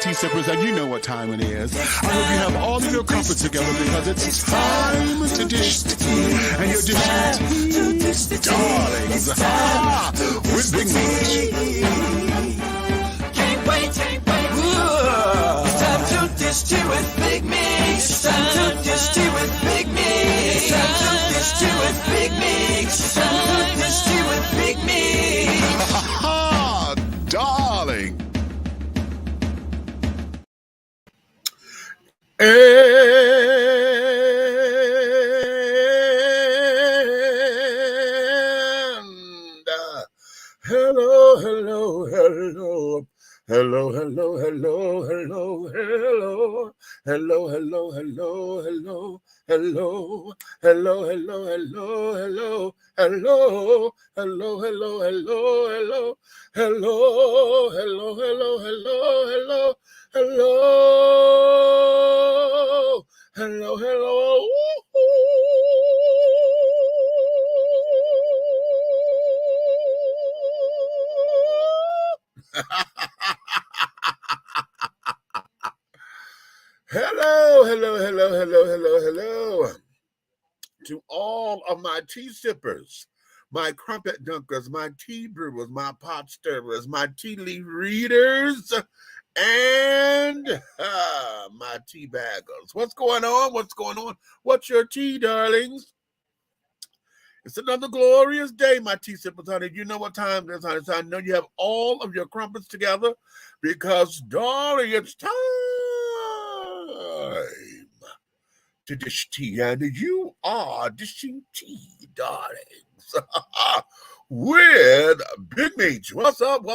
tea sippers, and you know what time it is. I hope you have all of your crumpets together because it's time to dish the tea. And you're dishing tea, darlings, with Big Meat. Can't wait. It's time to dish tea with Big Meat. It's time to dish tea with Big Meat. It's time to dish tea with Big Meat. It's time to dish tea with Big Meat. Darling. And hello. Hello. To all of my tea sippers, my Crumpet Dunkers, my tea brewers, my pot stirrers, my tea leaf readers, and my tea baggers. What's going on? What's your tea, darlings? It's another glorious day, my tea sippers, honey. You know what time it is, honey. So I know you have all of your crumpets together because, darling, it's time to dish tea. And you are dishing tea, darlings, with Big Meat. What's up?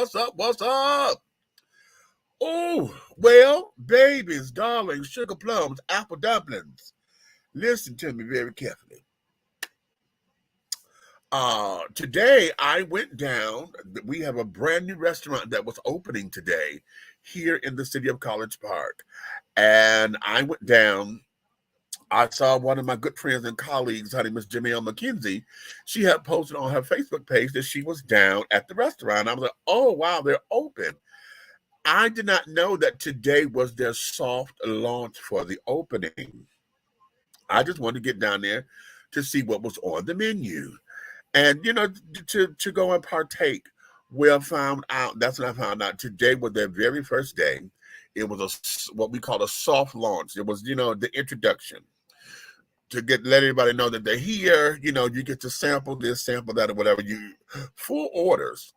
Oh, well, babies, darlings, sugar plums, apple dumplings. Listen to me very carefully. Today I went down. We have a brand new restaurant that was opening today here in the city of College Park. And I went down. I saw one of my good friends and colleagues, honey, Miss Jamil McKenzie. She had posted on her Facebook page that she was down at the restaurant. I was like, oh, wow, they're open. I did not know that today was their soft launch for the opening. I just wanted to get down there to see what was on the menu. And, to go and partake. Well, found out, that's what I found out. Today was their very first day. It was what we call a soft launch. It was, the introduction. To let everybody know that they're here, you get to sample this, sample that, or whatever. Full orders.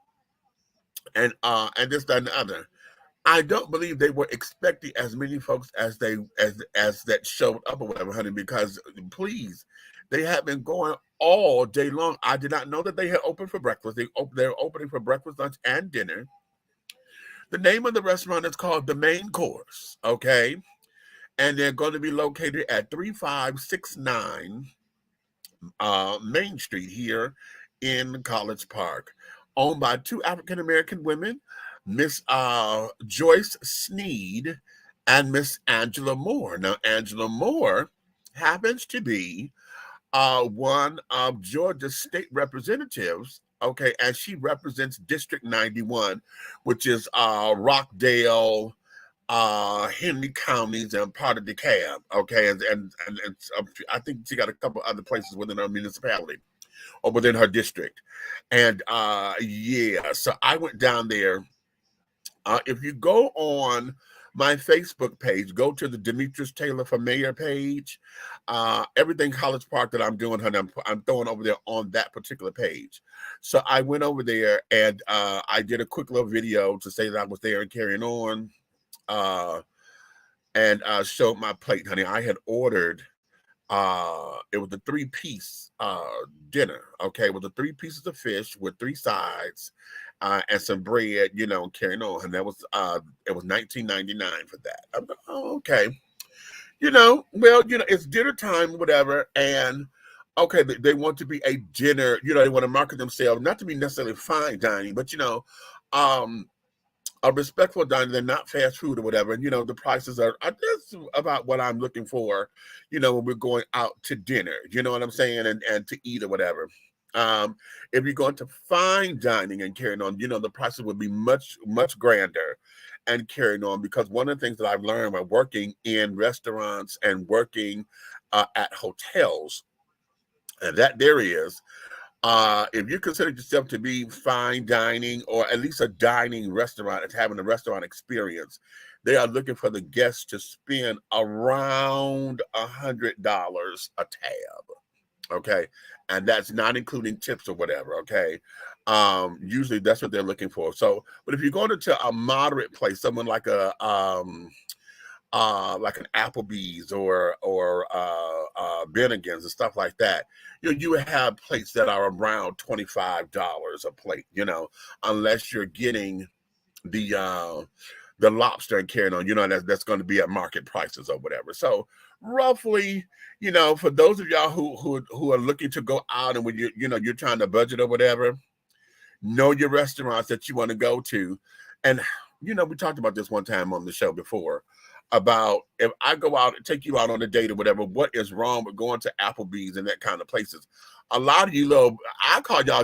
And this, that, and the other. I don't believe they were expecting as many folks as that showed up or whatever, honey, because please, they have been going all day long. I did not know that they had opened for breakfast. They're opening for breakfast, lunch, and dinner. The name of the restaurant is called The Main Course, okay? And they're going to be located at 3569 Main Street here in College Park, owned by two African-American women, Miss Joyce Sneed and Miss Angela Moore. Now, Angela Moore happens to be one of Georgia's state representatives, okay, and she represents District 91, which is Rockdale, Henry counties, and part of DeKalb, okay, and I think she got a couple other places within her municipality or within her district, and so I went down there. If you go on my Facebook page, go to the Demetrius Taylor for Mayor page. Everything College Park that I'm doing, honey, I'm throwing over there on that particular page. So I went over there and I did a quick little video to say that I was there and carrying on, and showed my plate, honey. I had ordered. It was a 3-piece dinner. Okay, it was the 3 pieces of fish with 3 sides. And some bread, carrying on. And that was it was $19.99 for that. I'm like, oh, okay. It's dinner time, whatever. And okay, they want to be a dinner, they want to market themselves, not to be necessarily fine dining, but a respectful dining. They're not fast food or whatever. And the prices are that's about what I'm looking for, when we're going out to dinner. You know what I'm saying? And to eat or whatever. If you're going to fine dining and carrying on, the prices would be much, much grander. and carrying on. Because one of the things that I've learned by working in restaurants and working at hotels, and that there is, if you consider yourself to be fine dining or at least a dining restaurant, it's having a restaurant experience, they are looking for the guests to spend around $100 a tab. Okay, and that's not including tips or whatever. Okay, usually that's what they're looking for. So, but if you're going to a moderate place, someone like an Applebee's or Bennigan's and stuff like that, you have plates that are around $25 a plate. Unless you're getting the lobster and carrying on, that's going to be at market prices or whatever. So roughly, for those of y'all who are looking to go out and when you're trying to budget or whatever, know your restaurants that you want to go to. And we talked about this one time on the show before about if I go out and take you out on a date or whatever, what is wrong with going to Applebee's and that kind of places? A lot of you I call y'all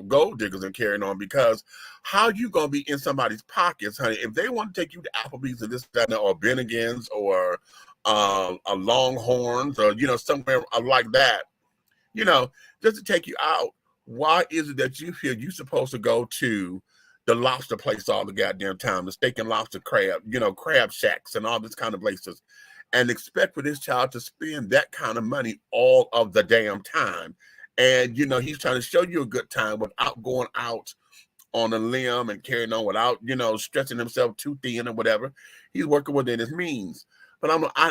gold diggers and carrying on, because how you gonna be in somebody's pockets, honey? If they want to take you to Applebee's or this, that, or Bennigan's or a Longhorns or somewhere like that, just to take you out, why is it that you feel you're supposed to go to the lobster place all the goddamn time, the steak and lobster crab, crab shacks and all this kind of places, and expect for this child to spend that kind of money all of the damn time? And, he's trying to show you a good time without going out on a limb and carrying on, without, stretching himself too thin or whatever. He's working within his means. But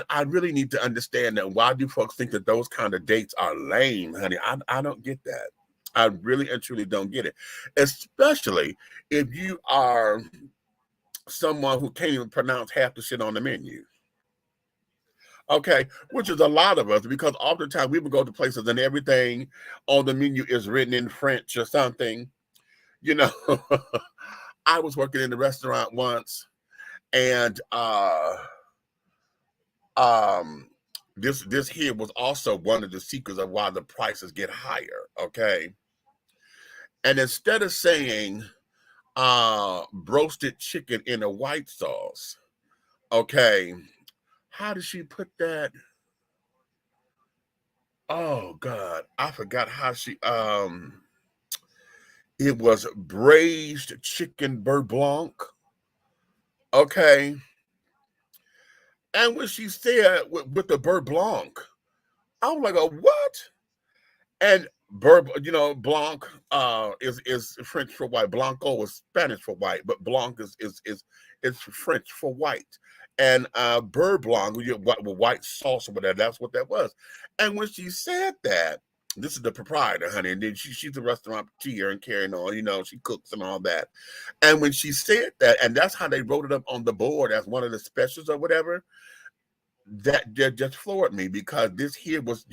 I really need to understand that. Why do folks think that those kind of dates are lame, honey? I don't get that. I really and truly don't get it, especially if you are someone who can't even pronounce half the shit on the menu. Okay, which is a lot of us, because oftentimes we would go to places and everything on the menu is written in French or something. I was working in the restaurant once, and this here was also one of the secrets of why the prices get higher. Okay. And instead of saying roasted chicken in a white sauce, okay, how did she put that? Oh God, I forgot how she it was braised chicken beurre blanc. Okay. And when she said with the beurre blanc, I was like, oh, what? And blanc is French for white. Blanco is Spanish for white, but blanc is French for white. And beurre blanc with white sauce or whatever, that's what that was. And when she said that, this is the proprietor, honey, and then she's a restauranteur and carrying on, she cooks and all that. And when she said that, and that's how they wrote it up on the board as one of the specials or whatever, that just floored me, because this here was,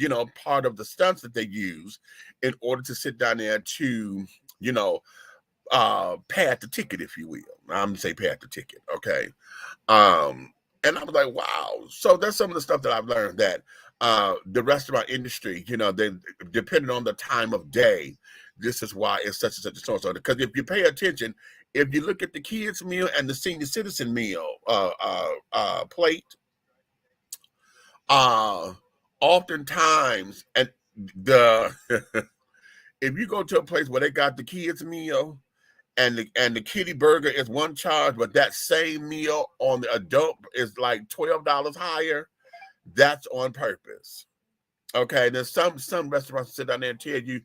part of the stunts that they use in order to sit down there to, pad the ticket, if you will. I'm gonna say pad the ticket, okay? And I was like, wow. So that's some of the stuff that I've learned, that the restaurant industry, they, depending on the time of day, this is why it's such and such a so. Because if you pay attention, if you look at the kids meal and the senior citizen meal plate, oftentimes, and the if you go to a place where they got the kids meal and the kiddie burger is one charge, but that same meal on the adult is like $12 higher, that's on purpose. Okay, then some restaurants sit down there and tell you,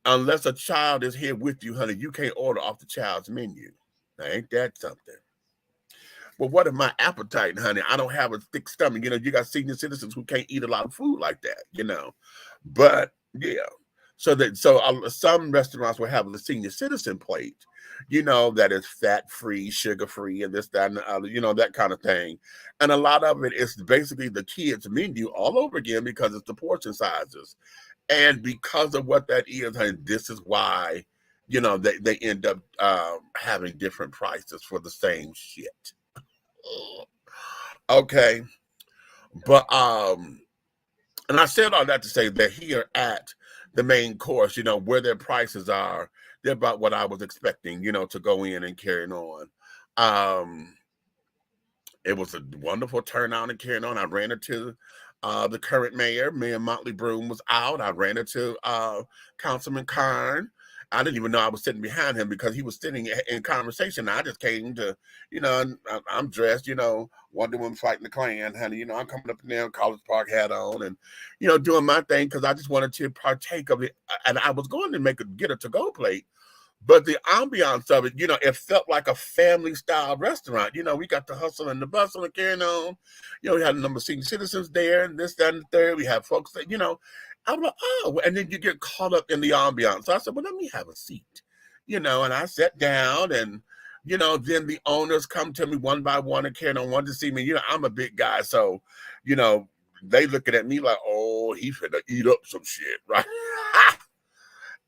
unless a child is here with you, honey, you can't order off the child's menu. Now, ain't that something? Well, what if my appetite, honey? I don't have a thick stomach. You got senior citizens who can't eat a lot of food like that, But yeah, so some restaurants will have a senior citizen plate, that is fat-free, sugar-free, and this, that, and the other, that kind of thing. And a lot of it is basically the kids' menu all over again, because it's the portion sizes. And because of what that is, honey, this is why, they end up having different prices for the same shit. Okay, but and I said all that to say that here at the main course, where their prices are, they're about what I was expecting, to go in and carrying on. Um, it was a wonderful turnout and carrying on. I ran into the current mayor. Mayor Motley Broom was out. I ran into Councilman Karn. I didn't even know I was sitting behind him because he was sitting in conversation. I just came to, and I'm dressed, Wonder Woman fighting the Klan, honey. I'm coming up and down College Park hat on and, doing my thing because I just wanted to partake of it. And I was going to get a to-go plate. But the ambiance of it, it felt like a family-style restaurant. We got the hustle and the bustle and carrying on. We had a number of senior citizens there and this, that, and the third. We had folks that, I'm like, oh, and then you get caught up in the ambiance. So I said, well, let me have a seat, and I sat down and, then the owners come to me one by one and carrying on, wanted to see me. I'm a big guy. So, they looking at me like, oh, he finna eat up some shit, right?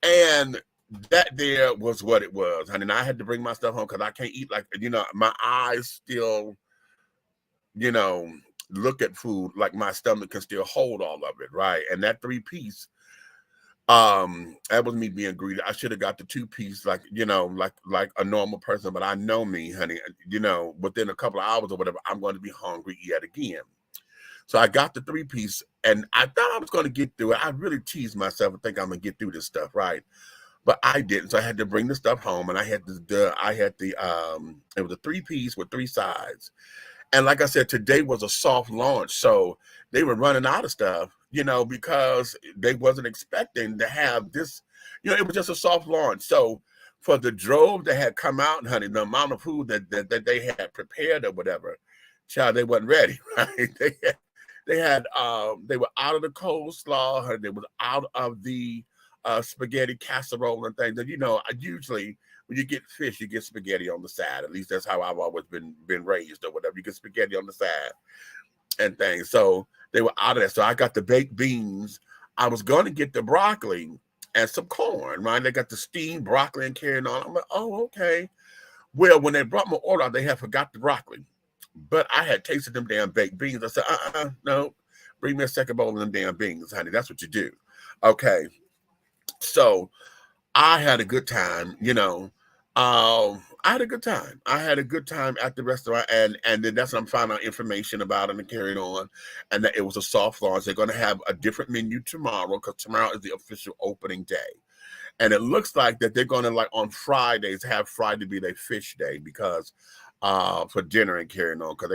And that there was what it was, honey. And I had to bring my stuff home because I can't eat like, my eyes still, look at food like my stomach can still hold all of it, right? And that 3-piece, that was me being greedy. I should have got the 2-piece, like a normal person, but I know me, honey. Within a couple of hours or whatever, I'm going to be hungry yet again. So I got the 3-piece, and I thought I was going to get through it. I really teased myself and think I'm going to get through this stuff, right? But I didn't. So I had to bring the stuff home, and I had it was a 3-piece with 3 sides. And like I said, today was a soft launch. So they were running out of stuff, because they wasn't expecting to have this, it was just a soft launch. So for the drove that had come out, honey, the amount of food that they had prepared or whatever, child, they wasn't ready, right? They were out of the coleslaw, honey, they was out of the spaghetti casserole and things. And usually when you get fish, you get spaghetti on the side. At least that's how I've always been raised or whatever. You get spaghetti on the side and things. So they were out of that. So I got the baked beans. I was going to get the broccoli and some corn, right? They got the steamed broccoli and carrying on. I'm like, oh, okay. Well, when they brought my order, they had forgot the broccoli. But I had tasted them damn baked beans. I said, no, bring me a second bowl of them damn beans, honey. That's what you do. Okay. So I had a good time, I had a good time. I had a good time at the restaurant, and then that's when I'm finding out information about it and carrying on, and that it was a soft launch. They're going to have a different menu tomorrow because tomorrow is the official opening day. And it looks like that they're going to, like on Fridays, have Friday be their fish day because for dinner and carrying on, because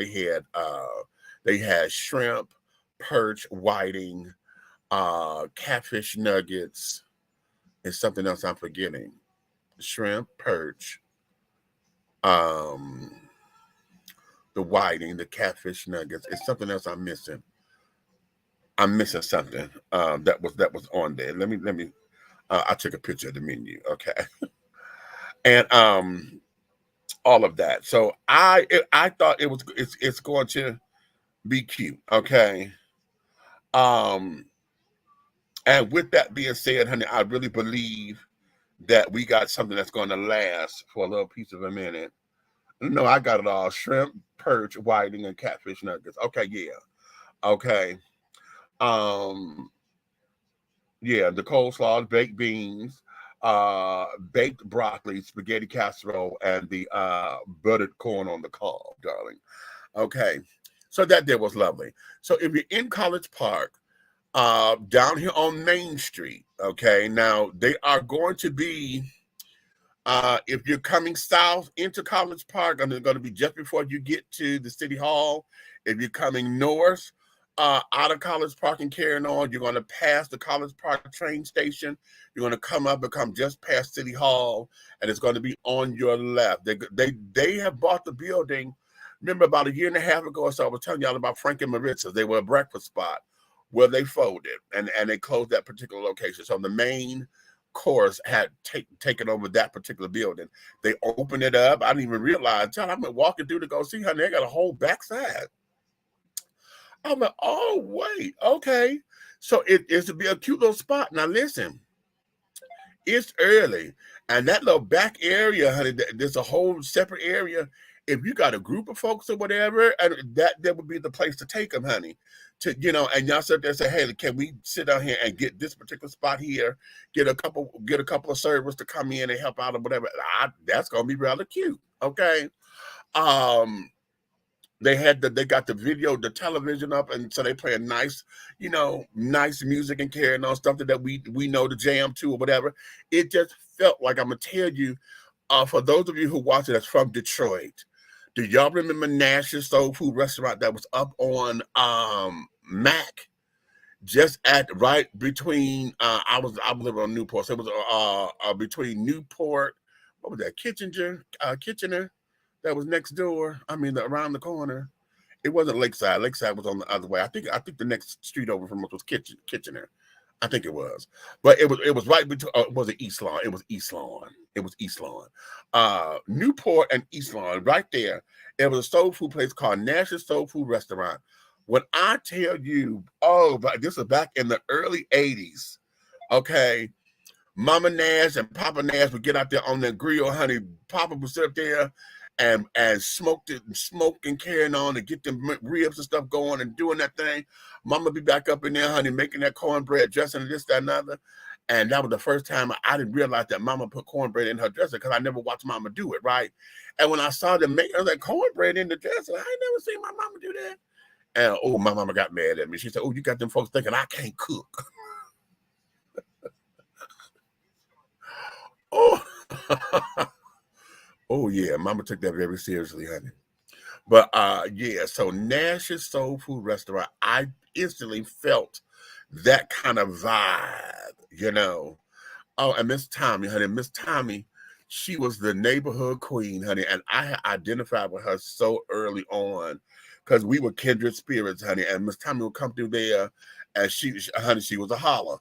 they had shrimp, perch, whiting, catfish nuggets, and something else I'm forgetting. Shrimp, perch, the whiting, the catfish nuggets. It's something else I'm missing. I'm missing something that was on there. Let me. I took a picture of the menu. Okay, and all of that. So I thought it's going to be cute. Okay. And with that being said, honey, I really believe that we got something that's going to last for a little piece of a minute. No, I got it all. Shrimp, perch, whiting, and catfish nuggets. Okay, yeah. Okay. Yeah, the coleslaw, baked beans, baked broccoli, spaghetti casserole, and the buttered corn on the cob, darling. Okay. So that there was lovely. So if you're in College Park, down here on Main Street, okay, now they are going to be, if you're coming south into College Park, and they're going to be just before you get to the City Hall. If you're coming north, out of College Park and carrying on, you're going to pass the College Park train station. You're going to come up and come just past City Hall, and it's going to be on your left. They have bought the building. Remember about a year and a half ago or so, I was telling y'all about Frank and Maritza's. They were a breakfast spot where they folded, and they closed that particular location. So the main course had taken over that particular building. They opened it up. I didn't even realize. I'm walking through to go see, honey, they got a whole backside. I'm like, oh, wait, okay. So it is to be a cute little spot. Now, listen, it's early. And that little back area, honey, there's a whole separate area. If you got a group of folks or whatever, and that would be the place to take them, honey. to, and y'all sit there and say, hey, can we sit down here and get this particular spot here, get a couple of servers to come in and help out or whatever. That's gonna be rather cute. Okay. Um, they got the television up, and so they playing nice, nice music and carrying on stuff that we know the jam to or whatever. It just felt like, I'm gonna tell you, for those of you who watch it that's from Detroit, do y'all remember Nash's Soul Food Restaurant that was up on Mac? Just at right between I was living on Newport, so it was between Newport, what was that, Kitchener, that was next door. I mean, around the corner. It wasn't Lakeside. Lakeside was on the other way. I think the next street over from us was Kitchener. I think it was, but it was right between. Was it East Lawn? It was East Lawn. It was East Lawn. Newport and East Lawn, right there. There was a soul food place called Nash's Soul Food Restaurant. When I tell you, but this was back in the early '80s. Okay, Mama Nash and Papa Nash would get out there on the grill, honey. Papa would sit up there and smoke and carrying on and get them ribs and stuff going and doing that thing. Mama be back up in there, honey, making that cornbread dressing and this, that, and other. And that was the first time I didn't realize that Mama put cornbread in her dressing, because I never watched Mama do it, right? And when I saw them make, I was like, cornbread in the dressing? I ain't never seen my mama do that. And my mama got mad at me. She said, you got them folks thinking I can't cook. Oh, oh yeah, Mama took that very seriously, honey. But yeah, so Nash's Soul Food Restaurant, I instantly felt that kind of vibe. Oh, and Miss Tommy, honey, Miss Tommy, she was the neighborhood queen, honey, and I identified with her so early on, because we were kindred spirits, honey. And Miss Tommy would come through there, and honey, she was a holler.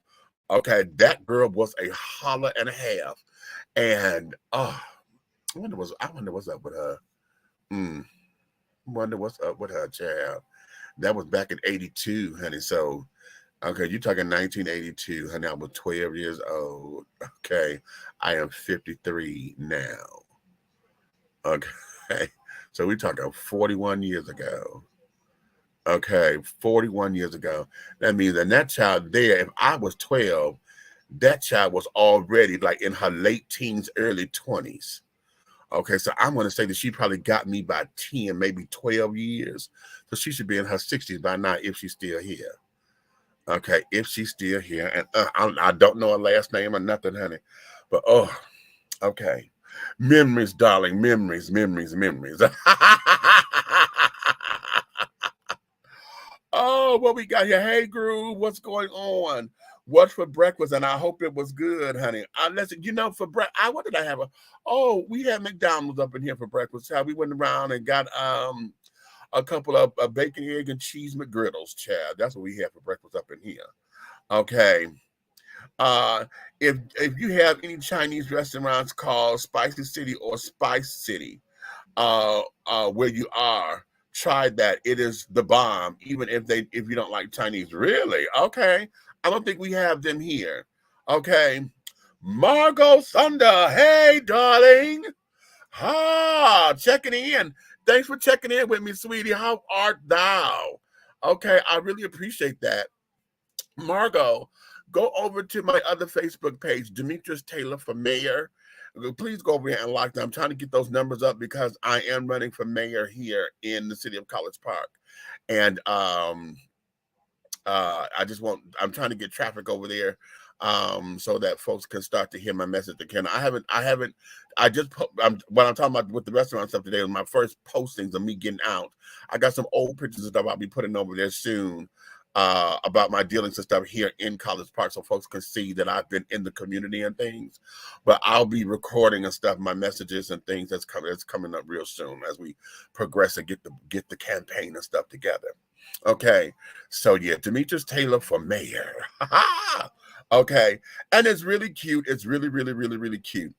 Okay, that girl was a holler and a half, and I wonder what's up with her. Mm, wonder what's up with her, child. That was back in '82, honey. So, okay, you're talking 1982, honey. I was 12 years old. Okay, I am 53 now. Okay, so we're talking 41 years ago. Okay, 41 years ago. That means that child there, if I was 12, that child was already like in her late teens, early 20s. Okay, so I'm going to say that she probably got me by 10, maybe 12 years. So she should be in her 60s by now if she's still here. Okay, if she's still here. And I don't know her last name or nothing, honey. But, okay. Memories, darling. Memories. Oh, what we got here? Hey, Groove, what's going on? What's for breakfast? And I hope it was good, honey. Listen, for breakfast, what did I have? We had McDonald's up in here for breakfast. We went around and got a couple of bacon, egg, and cheese McGriddles, Chad. That's what we had for breakfast up in here. Okay. If you have any Chinese restaurants called Spicy City or Spice City, where you are, try that. It is the bomb, even if you don't like Chinese. Really? Okay. I don't think we have them here. Okay. Margot Thunder. Hey, darling. Checking in. Thanks for checking in with me, sweetie. How art thou? Okay, I really appreciate that. Margot, go over to my other Facebook page, Demetrius Taylor for mayor. Please go over here and like them. I'm trying to get those numbers up because I am running for mayor here in the city of College Park. And I'm trying to get traffic over there so that folks can start to hear my message again. What I'm talking about with the restaurant stuff today was my first postings of me getting out. I got some old pictures and stuff I'll be putting over there soon about my dealings and stuff here in College Park, so folks can see that I've been in the community and things. But I'll be recording and stuff, my messages and things that's coming up real soon as we progress and get the campaign and stuff together. Okay, so yeah, Demetrius Taylor for mayor. Okay, and it's really cute. It's really, really, really, really cute.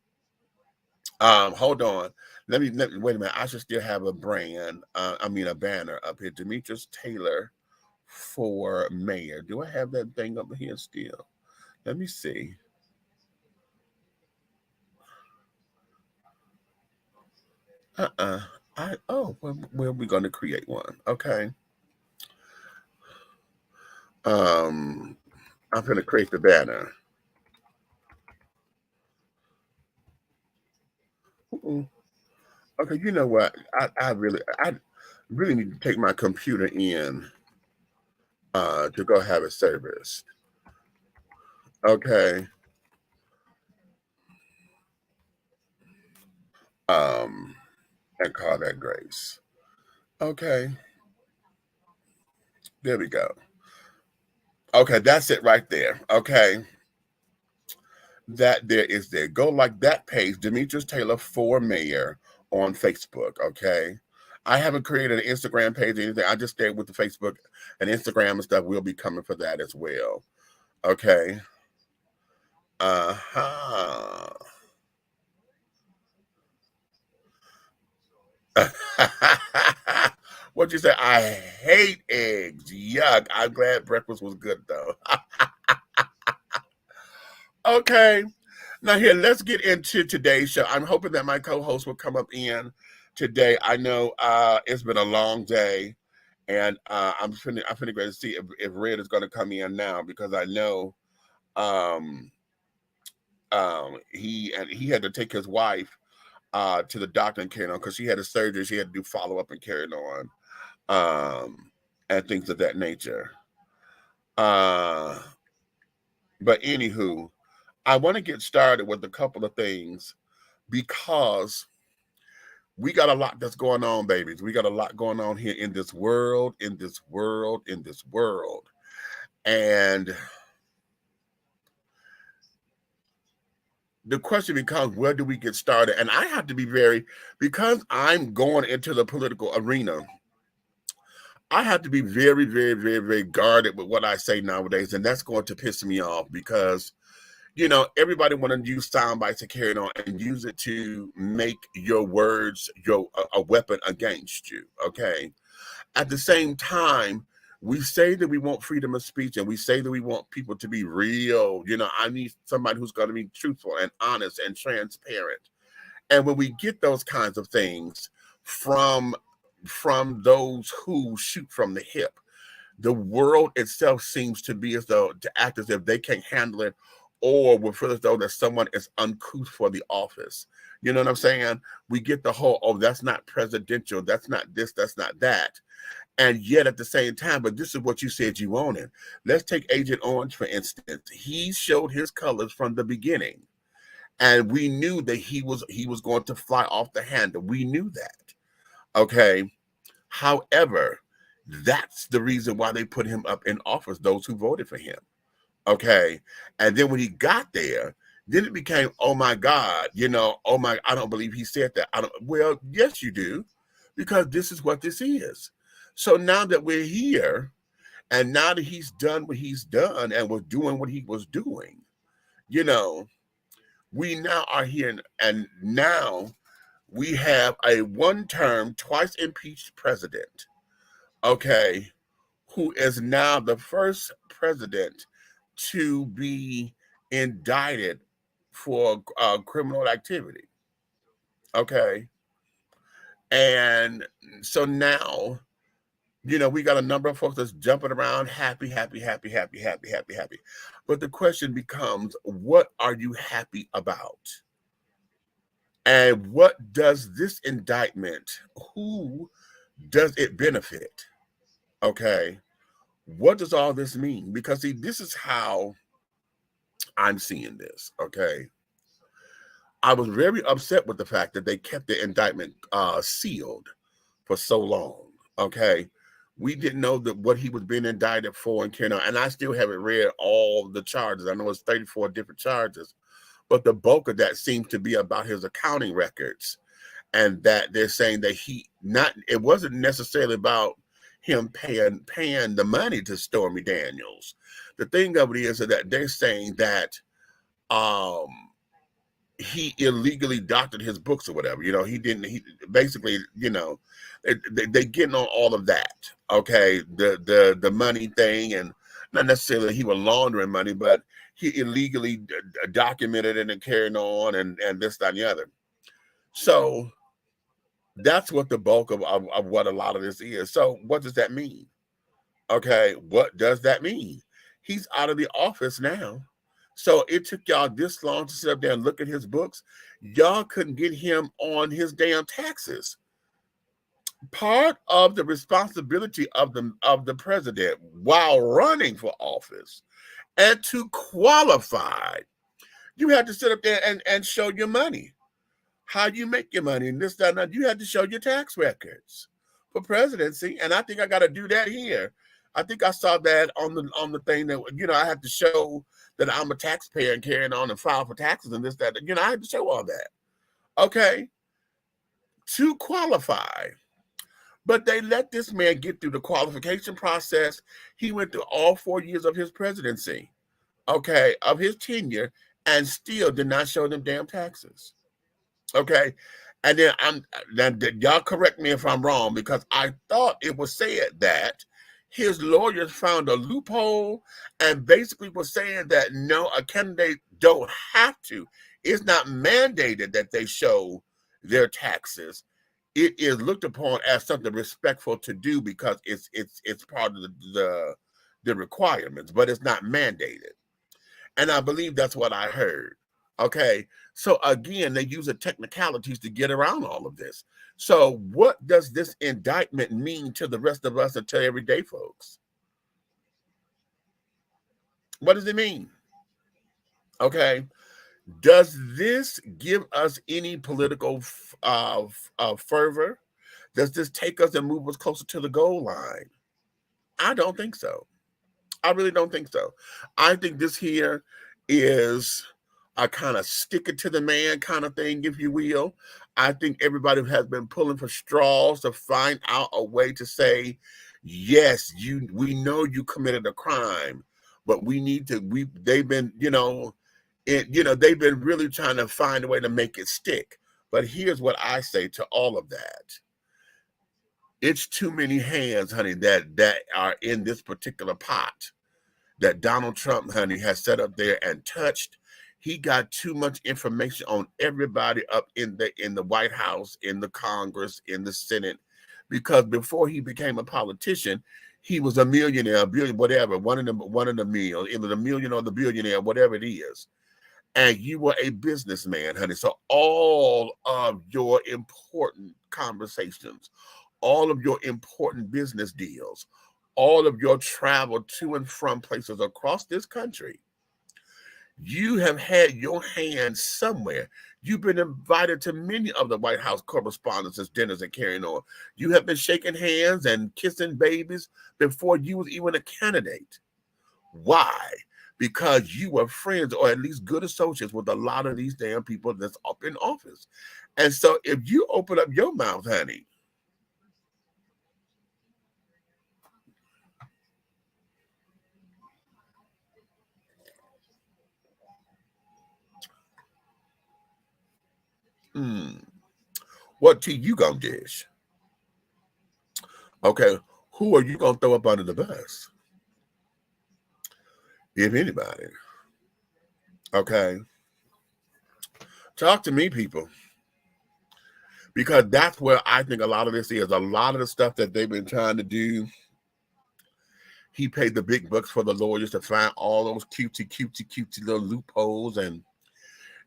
Hold on. Let me wait a minute. I should still have a banner up here. Demetrius Taylor for mayor. Do I have that thing up here still? Let me see. Where are we going to create one? Okay. Um, I'm gonna create the banner. Mm-mm. Okay, you know what? I really need to take my computer in to go have it serviced. Okay. Um, and call that Grace. Okay, there we go. Okay, that's it right there. Okay, that there is there. Go like that page, Demetrius Taylor for Mayor on Facebook. Okay. I haven't created an Instagram page or anything. I just stayed with the Facebook and Instagram and stuff. We'll be coming for that as well. Okay. Uh-huh. What'd you say? I hate eggs. Yuck. I'm glad breakfast was good though. Okay. Now here, let's get into today's show. I'm hoping that my co-host will come up in today. I know it's been a long day, and I'm finna go to see if Red is gonna come in now because I know um he had to take his wife to the doctor and carry on because she had a surgery. She had to do follow-up and carry on. And things of that nature. Uh but anywho, I want to get started with a couple of things because we got a lot that's going on, babies. We got a lot going on here in this world, in this world, in this world. And the question becomes, where do we get started? And I have to be because I'm going into the political arena, I have to be very, very, very, very guarded with what I say nowadays. And that's going to piss me off because everybody want to use sound bites to carry it on and use it to make your words a weapon against you. Okay. At the same time, we say that we want freedom of speech and we say that we want people to be real. I need somebody who's going to be truthful and honest and transparent. And when we get those kinds of things from those who shoot from the hip, the world itself seems to be as though to act as if they can't handle it or will feel as though that someone is uncouth for the office. You know what I'm saying? We get the whole, oh, that's not presidential, that's not this, that's not that. And yet at the same time, but this is what you said you wanted. Let's take Agent Orange, for instance. He showed his colors from the beginning. And we knew that he was going to fly off the handle. We knew that. Okay. However, that's the reason why they put him up in office, those who voted for him. Okay. And then when he got there, then it became, oh my God, oh my, I don't believe he said that. Well, yes, you do, because this is what this is. So now that we're here, and now that he's done what he's done and was doing what he was doing, we now are here, and now we have a one-term, twice impeached president, okay, who is now the first president to be indicted for criminal activity. Okay. And so now, we got a number of folks that's jumping around happy, happy, happy, happy, happy, happy, happy. But the question becomes, what are you happy about? And what does this indictment, who does it benefit? Okay. What does all this mean? Because see, this is how I'm seeing this. Okay. I was very upset with the fact that they kept the indictment sealed for so long. Okay. We didn't know that what he was being indicted for and carrying on. And I still haven't read all the charges. I know it's 34 different charges, but the bulk of that seems to be about his accounting records. And that they're saying that it wasn't necessarily about him paying the money to Stormy Daniels. The thing of it is that they're saying that um he illegally doctored his books or whatever. He basically, they getting on all of that. Okay. The money thing, and not necessarily he was laundering money, but he illegally documented it and carrying on and this, that, and the other. So that's what the bulk of what a lot of this is. So what does that mean? Okay, what does that mean? He's out of the office now. So it took y'all this long to sit up there and look at his books. Y'all couldn't get him on his damn taxes. Part of the responsibility of the president while running for office and to qualify, you had to sit up there and show your money, how you make your money, and this, that, and that. You had to show your tax records for presidency. And I think I got to do that here. I think I saw that on the thing that, I had to show that I'm a taxpayer and carrying on and file for taxes and this, that. I had to show all that. Okay. To qualify. But they let this man get through the qualification process. He went through all 4 years of his presidency, okay, of his tenure, and still did not show them damn taxes. Okay. And then y'all correct me if I'm wrong, because I thought it was said that his lawyers found a loophole and basically was saying that no, a candidate don't have to. It's not mandated that they show their taxes. It is looked upon as something respectful to do because it's part of the requirements, but it's not mandated. And I believe that's what I heard. Okay. So again, they use the technicalities to get around all of this. So what does this indictment mean to the rest of us and to everyday folks? What does it mean? Okay. Does this give us any political fervor? Does this take us and move us closer to the goal line? I don't think so. I really don't think so. I think this here is a kind of stick it to the man kind of thing, if you will. I think everybody has been pulling for straws to find out a way to say, yes, we know you committed a crime, but they've been, they've been really trying to find a way to make it stick. But here's what I say to all of that. It's too many hands, honey, that are in this particular pot that Donald Trump, honey, has set up there and touched. He got too much information on everybody up in the White House, in the Congress, in the Senate, because before he became a politician, he was a millionaire, whatever, one of the million, either the million or the billionaire, whatever it is. And you were a businessman, honey. So all of your important conversations, all of your important business deals, all of your travel to and from places across this country, you have had your hands somewhere. You've been invited to many of the White House correspondences, dinners, and carrying on. You have been shaking hands and kissing babies before you was even a candidate. Why? Because you were friends or at least good associates with a lot of these damn people that's up in office. And so if you open up your mouth, honey, what tea you gonna dish? Okay, who are you gonna throw up under the bus? If anybody. Okay. Talk to me, people. Because that's where I think a lot of this is. A lot of the stuff that they've been trying to do, he paid the big bucks for the lawyers to find all those cutesy little loopholes. And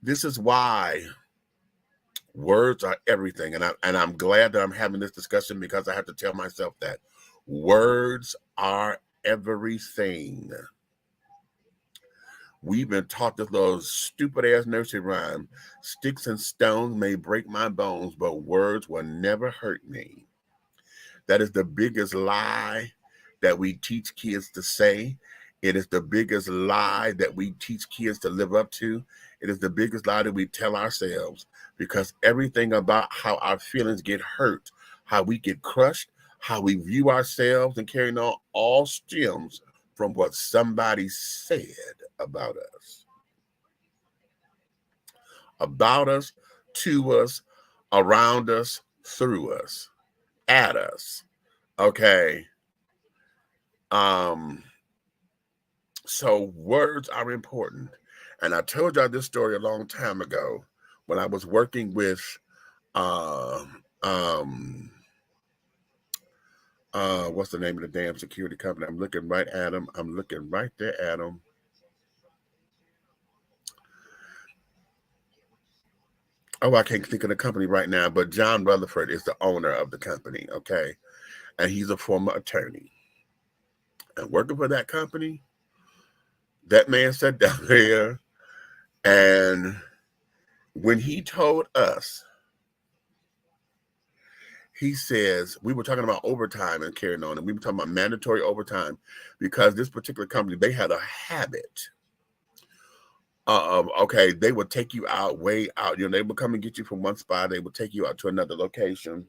this is why words are everything. And I'm glad that I'm having this discussion, because I have to tell myself that words are everything. We've been taught this little stupid ass nursery rhyme. Sticks and stones may break my bones, but words will never hurt me. That is the biggest lie that we teach kids to say. It is the biggest lie that we teach kids to live up to. It is the biggest lie that we tell ourselves, because everything about how our feelings get hurt, how we get crushed, how we view ourselves and carrying on, all stems from what somebody said about us, to us, around us, through us, at us. Okay. So words are important. And I told y'all this story a long time ago when I was working with What's the name of the damn security company? I'm looking right at them. I'm looking right there at them. Oh, I can't think of the company right now, but John Rutherford is the owner of the company, okay? And he's a former attorney. And working for that company, that man sat down there, and when he told us, he says, we were talking about overtime and carrying on, and we were talking about mandatory overtime because this particular company, they had a habit okay, they would take you out way out. They would come and get you from one spot. They would take you out to another location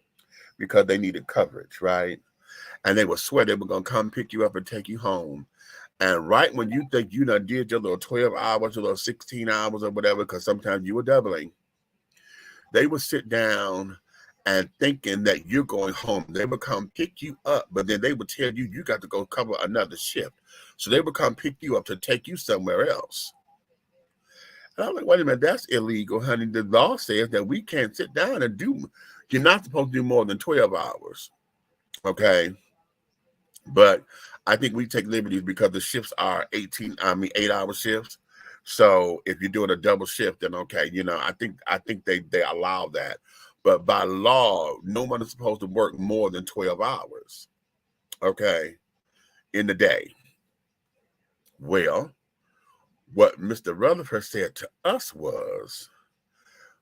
because they needed coverage, right? And they would swear they were going to come pick you up and take you home. And right when you think you done did your little 12 hours, your little 16 hours or whatever, because sometimes you were doubling, they would sit down and thinking that you're going home. They would come pick you up, but then they would tell you, you got to go cover another shift. So they would come pick you up to take you somewhere else. And I'm like, wait a minute, that's illegal, honey. The law says that we can't sit down and you're not supposed to do more than 12 hours. Okay. But I think we take liberties because the shifts are 8-hour shifts. So if you're doing a double shift, then okay, I think they allow that. But by law, no one is supposed to work more than 12 hours, okay, in the day. Well, what Mr. Rutherford said to us was,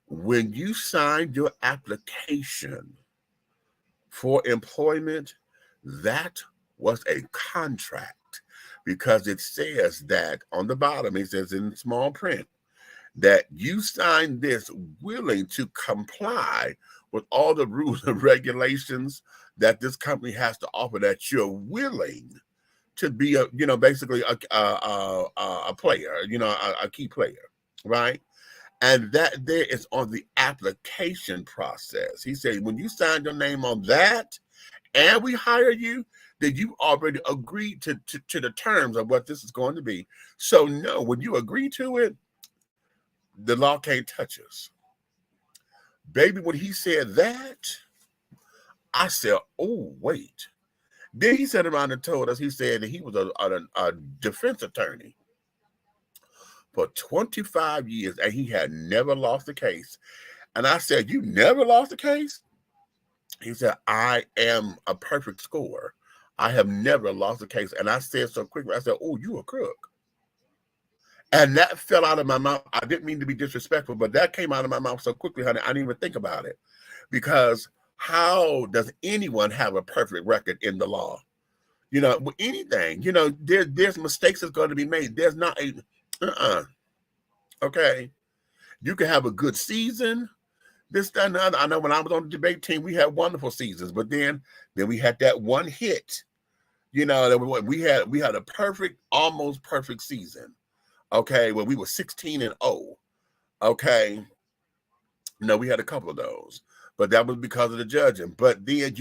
when you signed your application for employment, that was a contract, because it says that on the bottom, it says in small print, that you signed this willing to comply with all the rules and regulations that this company has to offer, that you're willing to be basically a player, a key player, right? And that there is on the application process. He said, when you sign your name on that and we hire you, then you already agreed to the terms of what this is going to be. So no, when you agree to it, the law can't touch us. Baby, when he said that, I said, oh, wait. Then he sat around and told us, he said that he was a defense attorney for 25 years, and he had never lost a case. And I said, you never lost a case? He said, I am a perfect scorer. I have never lost a case. And I said so quickly, I said, oh, you a crook. And that fell out of my mouth. I didn't mean to be disrespectful, but that came out of my mouth so quickly, honey, I didn't even think about it. Because how does anyone have a perfect record in the law? With anything, there's mistakes that's going to be made. There's not a, okay. You can have a good season, this, that, and the other. I know when I was on the debate team, we had wonderful seasons, but then we had that one hit, that we had a perfect, almost perfect season. Okay, when we were 16-0. Okay, no, we had a couple of those, but that was because of the judging. But then,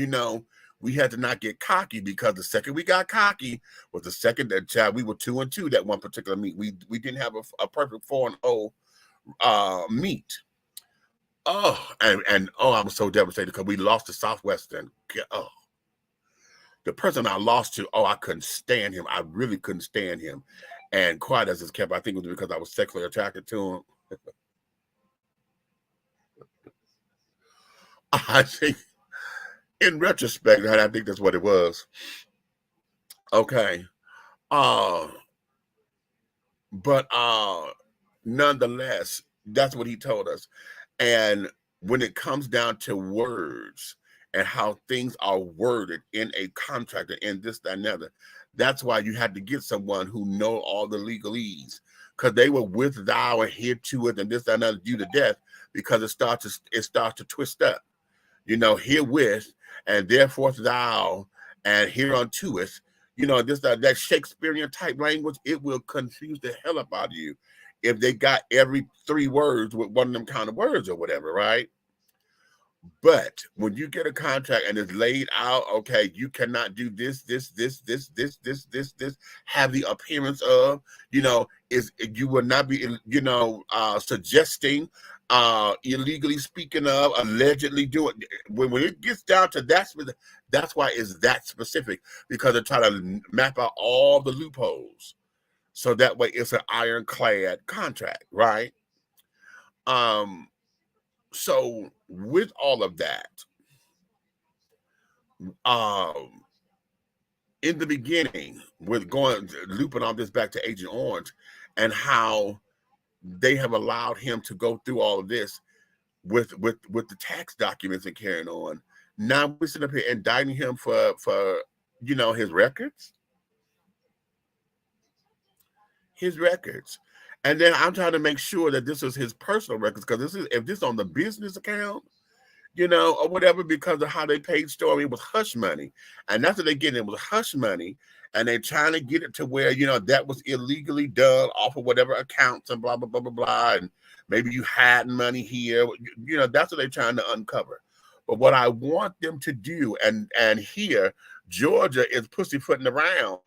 we had to not get cocky, because the second we got cocky was the second that we were 2-2 that one particular meet. We didn't have a perfect 4-0 meet. Oh, and I was so devastated because we lost to Southwestern. Oh, the person I lost to, I couldn't stand him. I really couldn't stand him. And quiet as it's kept, I think it was because I was sexually attracted to him. I think, in retrospect, I think that's what it was. Okay. But nonetheless, that's what he told us. And when it comes down to words and how things are worded in a contract and in this, that, and the other, that's why you had to get someone who know all the legalese, because they were with thou and here to it and this, that, and other due to death, because it starts to twist up. Herewith and therefore thou and hereunto it. This that Shakespearean type language, it will confuse the hell up out of you if they got every 3 words with one of them kind of words or whatever, right? But when you get a contract and it's laid out, okay, you cannot do this, have the appearance of, is you will not be, suggesting, illegally speaking of, allegedly doing. When it gets down to that's why it's that specific, because they're trying to map out all the loopholes, so that way it's an ironclad contract, right? So with all of that, in the beginning, with looping all this back to Agent Orange, and how they have allowed him to go through all of this with the tax documents and carrying on. Now we're sitting up here indicting him for his records. And then I'm trying to make sure that this is his personal records, because if this is on the business account, or whatever, because of how they paid Stormy, it was hush money. And that's what they get. It was hush money. And they're trying to get it to where, that was illegally done off of whatever accounts and blah, blah, blah, blah, blah. And maybe you had money here. That's what they're trying to uncover. But what I want them to do, and here, Georgia is pussyfooting around,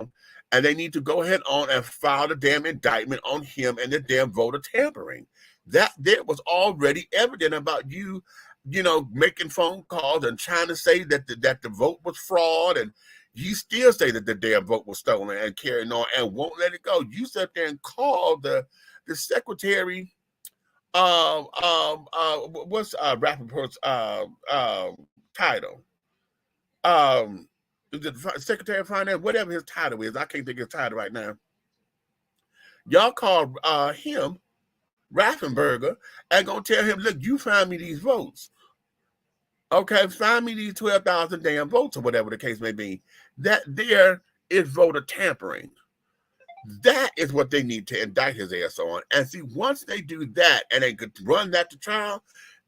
and they need to go ahead on and file the damn indictment on him and the damn voter tampering. That there was already evident about you making phone calls and trying to say that the vote was fraud, and you still say that the damn vote was stolen and carrying on and won't let it go. You sat there and called the secretary, what's Rappaport's title? The Secretary of Finance, whatever his title is, I can't think of his title right now. Y'all called him Raffenberger and gonna tell him, look, you find me these votes. Okay, find me these 12,000 damn votes, or whatever the case may be. That there is voter tampering. That is what they need to indict his ass on. And see, once they do that and they could run that to trial,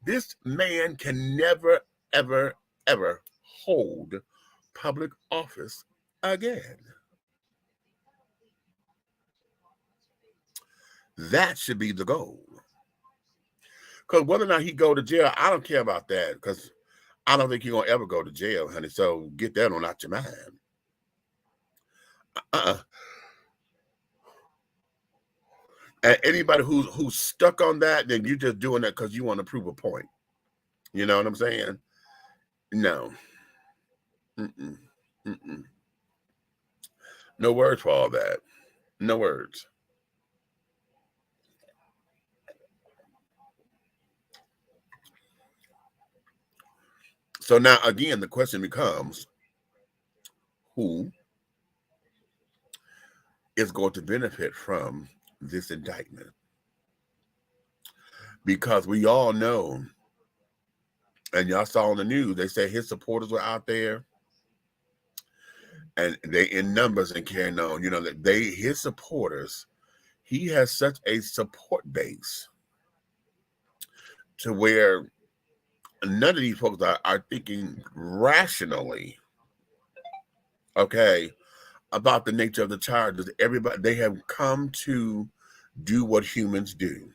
this man can never, ever, ever hold public office again. That should be the goal. Because whether or not he go to jail, I don't care about that, because I don't think he's going to ever go to jail, honey. So get that on out your mind. And anybody who's stuck on that, then you're just doing that because you want to prove a point. You know what I'm saying? No. No words for all that. No words. So now, again, the question becomes, who is going to benefit from this indictment? Because we all know, and y'all saw on the news, they said his supporters were out there, and they in numbers and carrying on. That his supporters, he has such a support base to where none of these folks are thinking rationally, okay, about the nature of the charges. Everybody, they have come to do what humans do.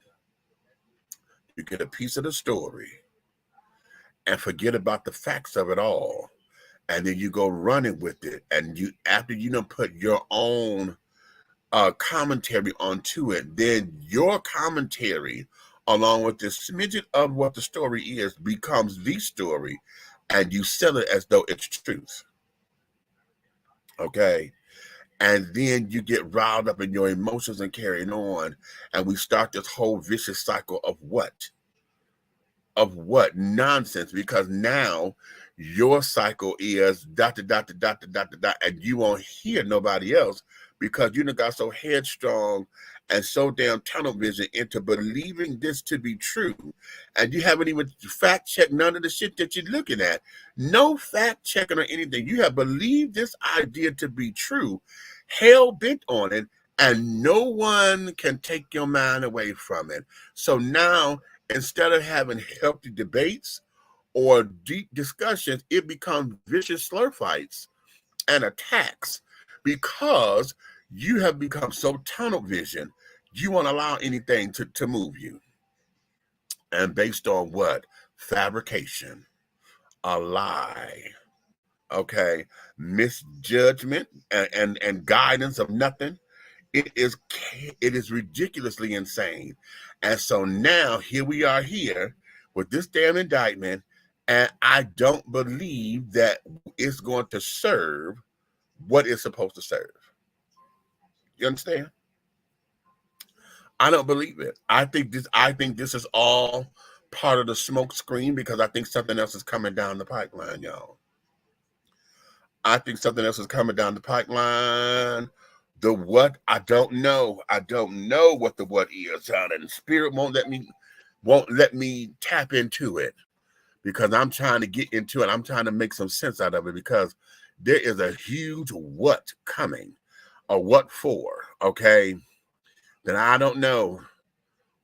You get a piece of the story and forget about the facts of it all, and then you go running with it. And after you put your own commentary onto it, then your commentary, along with the smidget of what the story is, becomes the story, and you sell it as though it's truth. Okay? And then you get riled up in your emotions and carrying on, and we start this whole vicious cycle of what? Nonsense, because now your cycle is ... and you won't hear nobody else, because you got so headstrong and so damn tunnel vision into believing this to be true, and you haven't even fact checked none of the shit that you're looking at. No fact checking or anything. You have believed this idea to be true, hell bent on it, and no one can take your mind away from it. So now, instead of having healthy debates or deep discussions, it becomes vicious slur fights and attacks, because you have become so tunnel vision, you won't allow anything to move you. And based on what? Fabrication. a lie. Okay, misjudgment and guidance of nothing. It is ridiculously insane. And so now here we are here with this damn indictment, and I don't believe that it's going to serve what it's supposed to serve. You understand? I don't believe it. I think this is all part of the smoke screen, because I think something else is coming down the pipeline, y'all. I think something else is coming down the pipeline. The what? I don't know. I don't know what the what is. And spirit won't let me tap into it, because I'm trying to get into it. I'm trying to make some sense out of it, because there is a huge what coming, or what for, okay? That I don't know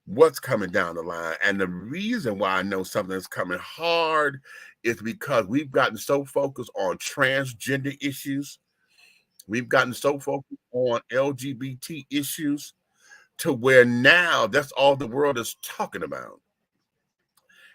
what's coming down the line. And the reason why I know something is coming hard is because we've gotten so focused on transgender issues. We've gotten so focused on LGBT issues, to where now that's all the world is talking about.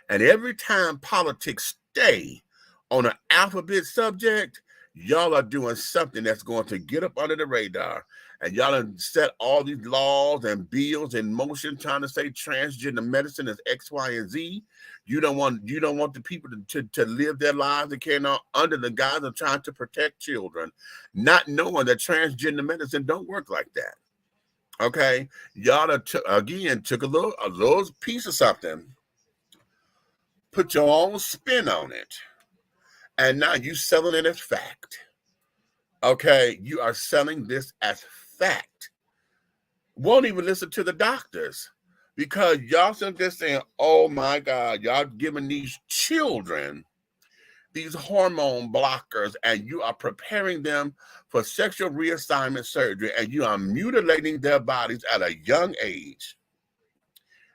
And every time politics stay on an alphabet subject, y'all are doing something that's going to get up under the radar. And y'all have set all these laws and bills in motion, trying to say transgender medicine is X, Y, and Z. You don't want the people to live their lives and carry on under the guise of trying to protect children, not knowing that transgender medicine don't work like that. Okay, y'all took a little piece of something, put your own spin on it, and now you selling it as fact. Okay, you are selling this as fact. Won't even listen to the doctors, because y'all sit there saying, oh my God, y'all giving these children these hormone blockers, and you are preparing them for sexual reassignment surgery, and you are mutilating their bodies at a young age.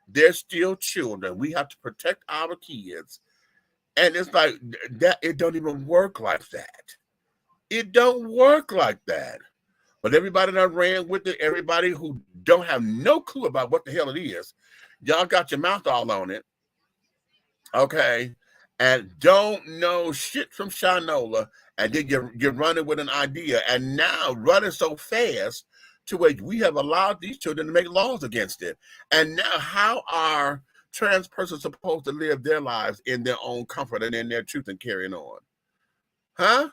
They're still children. We have to protect our kids. And it's like that, it don't even work like that. It don't work like that. But everybody that ran with it, everybody who don't have no clue about what the hell it is, y'all got your mouth all on it, okay? And don't know shit from Shinola, and then you're running with an idea, and now running so fast to where we have allowed these children to make laws against it. And now how are trans persons supposed to live their lives in their own comfort and in their truth and carrying on? Huh?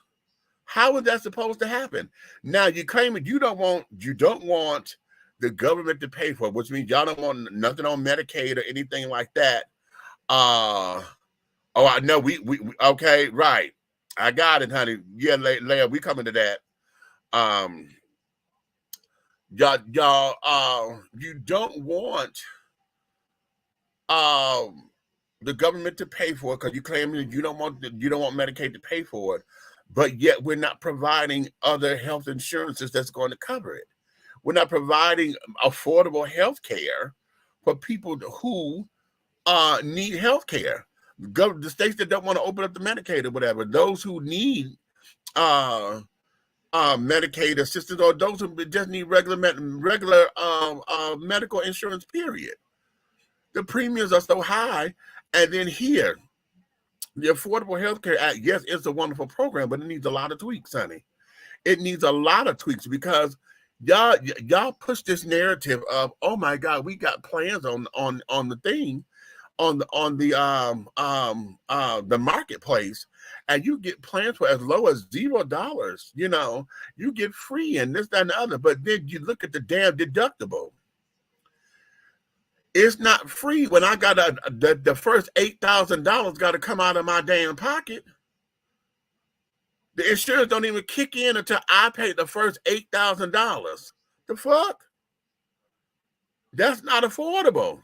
How is that supposed to happen? Now you claim you don't want the government to pay for it, which means y'all don't want nothing on Medicaid or anything like that. Oh, I know we okay, right. I got it, honey. Yeah, Leia, we coming to that. Y'all, you don't want the government to pay for it, because you claim that you don't want Medicaid to pay for it, but yet we're not providing other health insurances that's going to cover it. We're not providing affordable health care for people who need health care. The states that don't want to open up the Medicaid or whatever, those who need Medicaid assistance, or those who just need regular medical insurance, period. The premiums are so high. And then here, the Affordable Health Care Act, yes, it's a wonderful program, but it needs a lot of tweaks, honey. It needs a lot of tweaks, because y'all push this narrative of, oh my God, we got plans on the thing, on the marketplace, and you get plans for as low as $0. You get free and this, that, and the other. But then you look at the damn deductible. It's not free when I got the first $8,000 got to come out of my damn pocket. The insurance don't even kick in until I pay the first $8,000. The fuck? That's not affordable.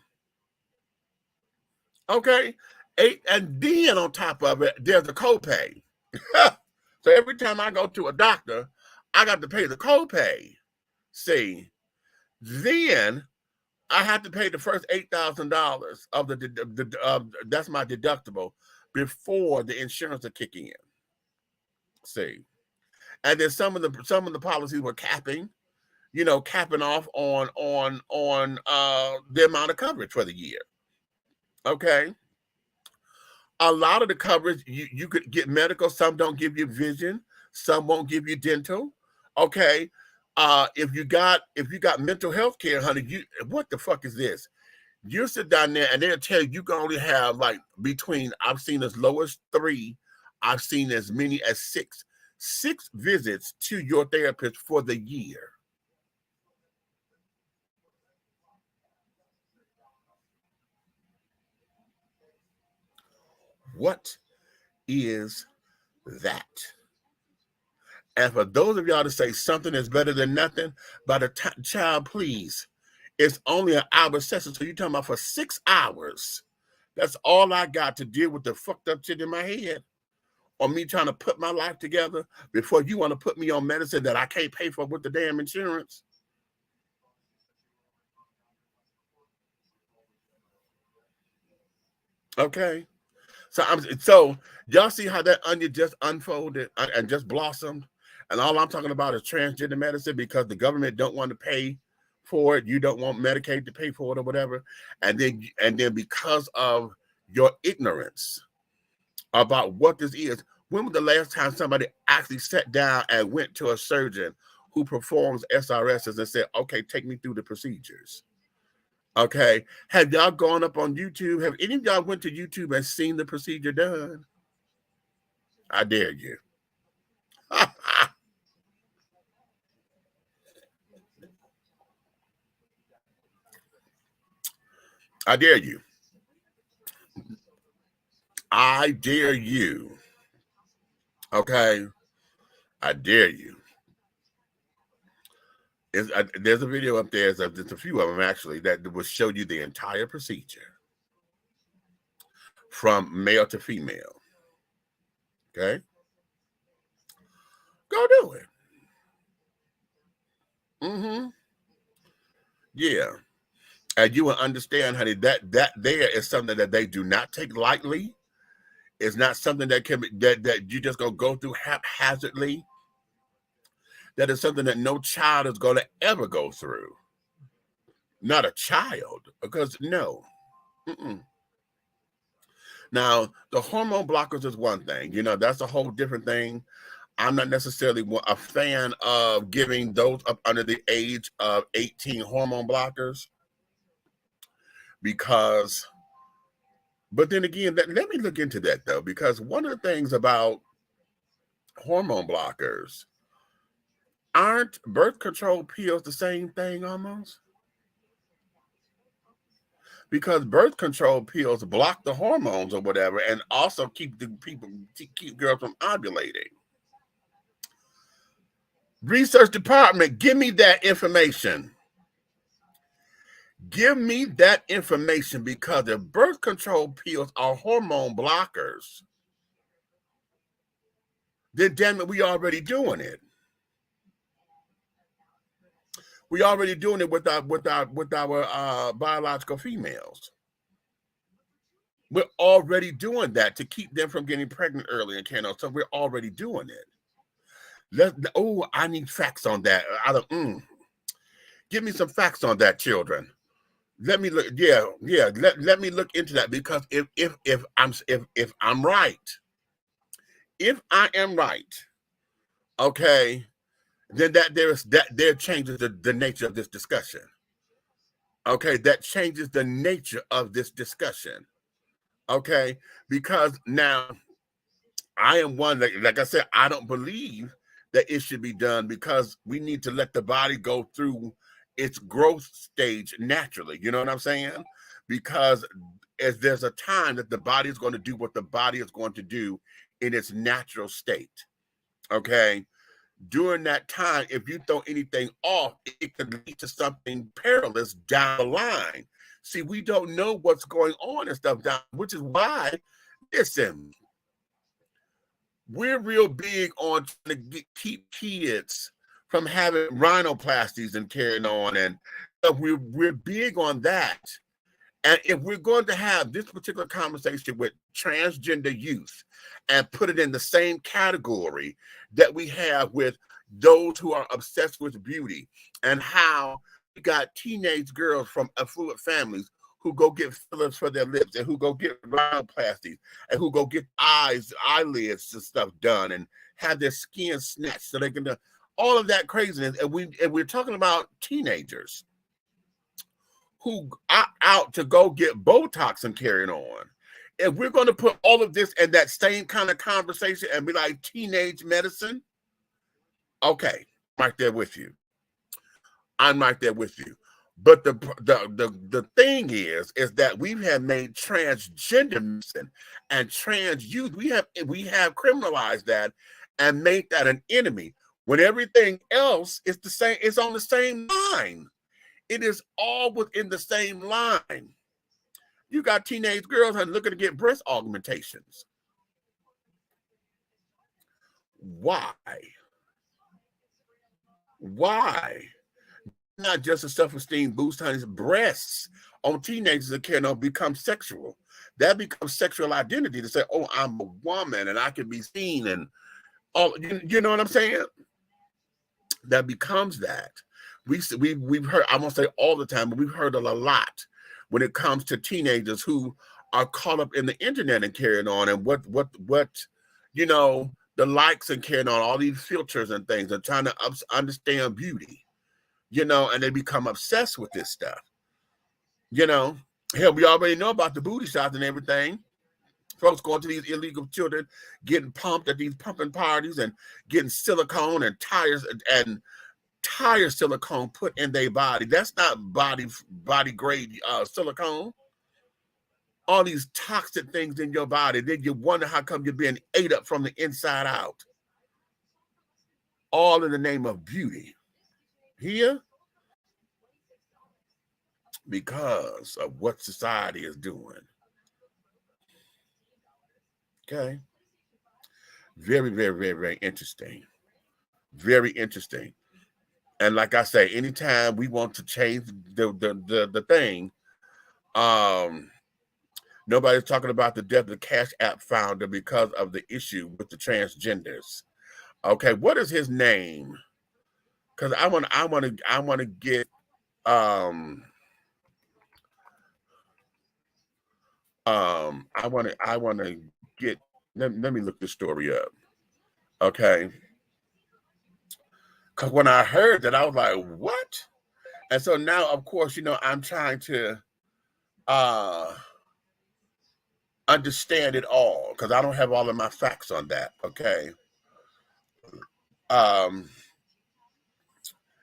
Okay? And then on top of it, there's a copay. So every time I go to a doctor, I got to pay the copay. See? Then I have to pay the first $8,000 of that's my deductible before the insurance are kicking in. See? And then some of the policies were capping off on the amount of coverage for the year. Okay. A lot of the coverage you could get medical. Some don't give you vision. Some won't give you dental. Okay. If you got mental health care, honey, what the fuck is this? You sit down there and they'll tell you can only have like between, I've seen as low as 3, I've seen as many as 6 visits to your therapist for the year. What is that? And for those of y'all to say something is better than nothing, by the time, child, please, it's only an hour session. So you're talking about for 6 hours. That's all I got to deal with the fucked up shit in my head, or me trying to put my life together before you want to put me on medicine that I can't pay for with the damn insurance. Okay. So y'all see how that onion just unfolded and just blossomed? And all I'm talking about is transgender medicine because the government don't want to pay for it. You don't want Medicaid to pay for it or whatever. And then because of your ignorance about what this is, when was the last time somebody actually sat down and went to a surgeon who performs SRSs and said, okay, take me through the procedures? Okay. Have y'all gone up on YouTube? Have any of y'all went to YouTube and seen the procedure done? I dare you. I dare you. I dare you. Okay. I dare you. There's a video up there. There's a few of them actually that will show you the entire procedure from male to female. Okay. Go do it. Mm-hmm. Yeah. And you will understand, honey, that there is something that they do not take lightly. It's not something that can be that you just gonna go through haphazardly. That is something that no child is gonna ever go through. Not a child, because no. Mm-mm. Now, the hormone blockers is one thing. That's a whole different thing. I'm not necessarily a fan of giving those up under the age of 18 hormone blockers because, but then again, let me look into that though, because one of the things about hormone blockers, aren't birth control pills the same thing almost? Because birth control pills block the hormones or whatever, and also keep girls from ovulating. Research department, give me that information. Give me that information, because if birth control pills are hormone blockers, then damn it, we already doing it. We already doing it with our biological females. We're already doing that to keep them from getting pregnant early and can't. So we're already doing it. I need facts on that. Give me some facts on that, children. Let me look. Yeah. Let me look into that, because if I'm right, if I am right, okay, then there changes the nature of this discussion. Okay, that changes the nature of this discussion. Okay, because now I am one like I said, I don't believe that it should be done, because we need to let the body go through its growth stage naturally. You know what I'm saying? Because as there's a time that the body is going to do what the body is going to do in its natural state. Okay. During that time, if you throw anything off, it could lead to something perilous down the line. See, we don't know what's going on and stuff down, which is why, listen, we're real big on trying to keep kids from having rhinoplasties and carrying on, and we're big on that. And if we're going to have this particular conversation with transgender youth and put it in the same category that we have with those who are obsessed with beauty, and how we got teenage girls from affluent families who go get fillers for their lips and who go get rhinoplasties and who go get eyelids and stuff done and have their skin snatched so they can do all of that craziness. And we're talking about teenagers who opt out to go get Botox and carrying on. If we're going to put all of this in that same kind of conversation and be like teenage medicine, okay, I'm right there with you. I'm right there with you. But the thing is that we have made transgender medicine and trans youth, we have criminalized that and made that an enemy when everything else is the same, it's on the same line. It is all within the same line. You got teenage girls looking to get breast augmentations. Why? Why? Not just a self-esteem boost, honey. Breasts on teenagers that can become sexual. That becomes sexual identity to say, oh, I'm a woman and I can be seen and all. You know what I'm saying? That becomes that. We've heard, I won't say all the time, but we've heard it a lot when it comes to teenagers who are caught up in the internet and carrying on and what the likes and carrying on all these filters and things and trying to understand beauty, and they become obsessed with this stuff. Hell, we already know about the booty shots and everything. Folks going to these illegal children, getting pumped at these pumping parties and getting silicone and tires and tire silicone put in their body. That's not body grade silicone. All these toxic things in your body. Then you wonder how come you're being ate up from the inside out. All in the name of beauty. Here, because of what society is doing. Okay. Very, very, very, very interesting. Very interesting. And like I say, anytime we want to change the thing, nobody's talking about the death of the Cash App founder because of the issue with the transgenders. Okay, what is his name? Because I want to get let me look this story up. Okay. Because when I heard that, I was like, what? And so now, of course, I'm trying to understand it all because I don't have all of my facts on that. Okay.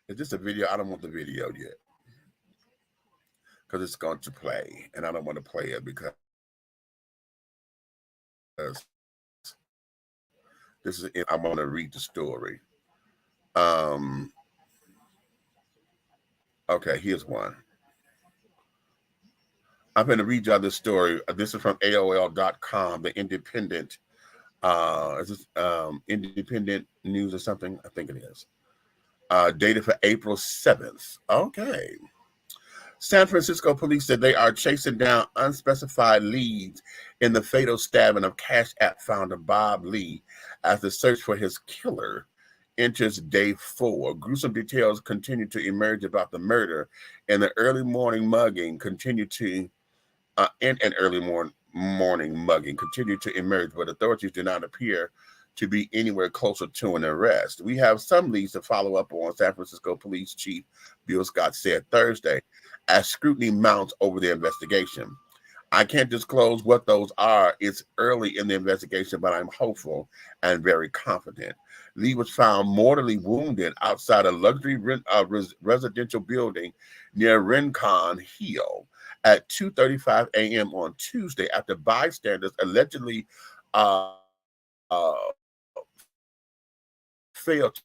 Is this a video? I don't want the video yet because it's going to play and I don't want to play it because this is I want to read the story. Okay, here's one. I'm going to read y'all this story. This is from AOL.com, the Independent. Is this Independent News or something? I think it is. Dated for April 7th. Okay. San Francisco police said they are chasing down unspecified leads in the fatal stabbing of Cash App founder Bob Lee as the search for his killer enters day 4. Gruesome details continue to emerge about the murder, and the early morning mugging continue to emerge, but authorities do not appear to be anywhere closer to an arrest. We have some leads to follow up on, San Francisco Police Chief Bill Scott said Thursday, as scrutiny mounts over the investigation. I can't disclose what those are. It's early in the investigation, but I'm hopeful and very confident. Lee was found mortally wounded outside a luxury residential building near Rincon Hill at 2:35 a.m. on Tuesday after bystanders allegedly failed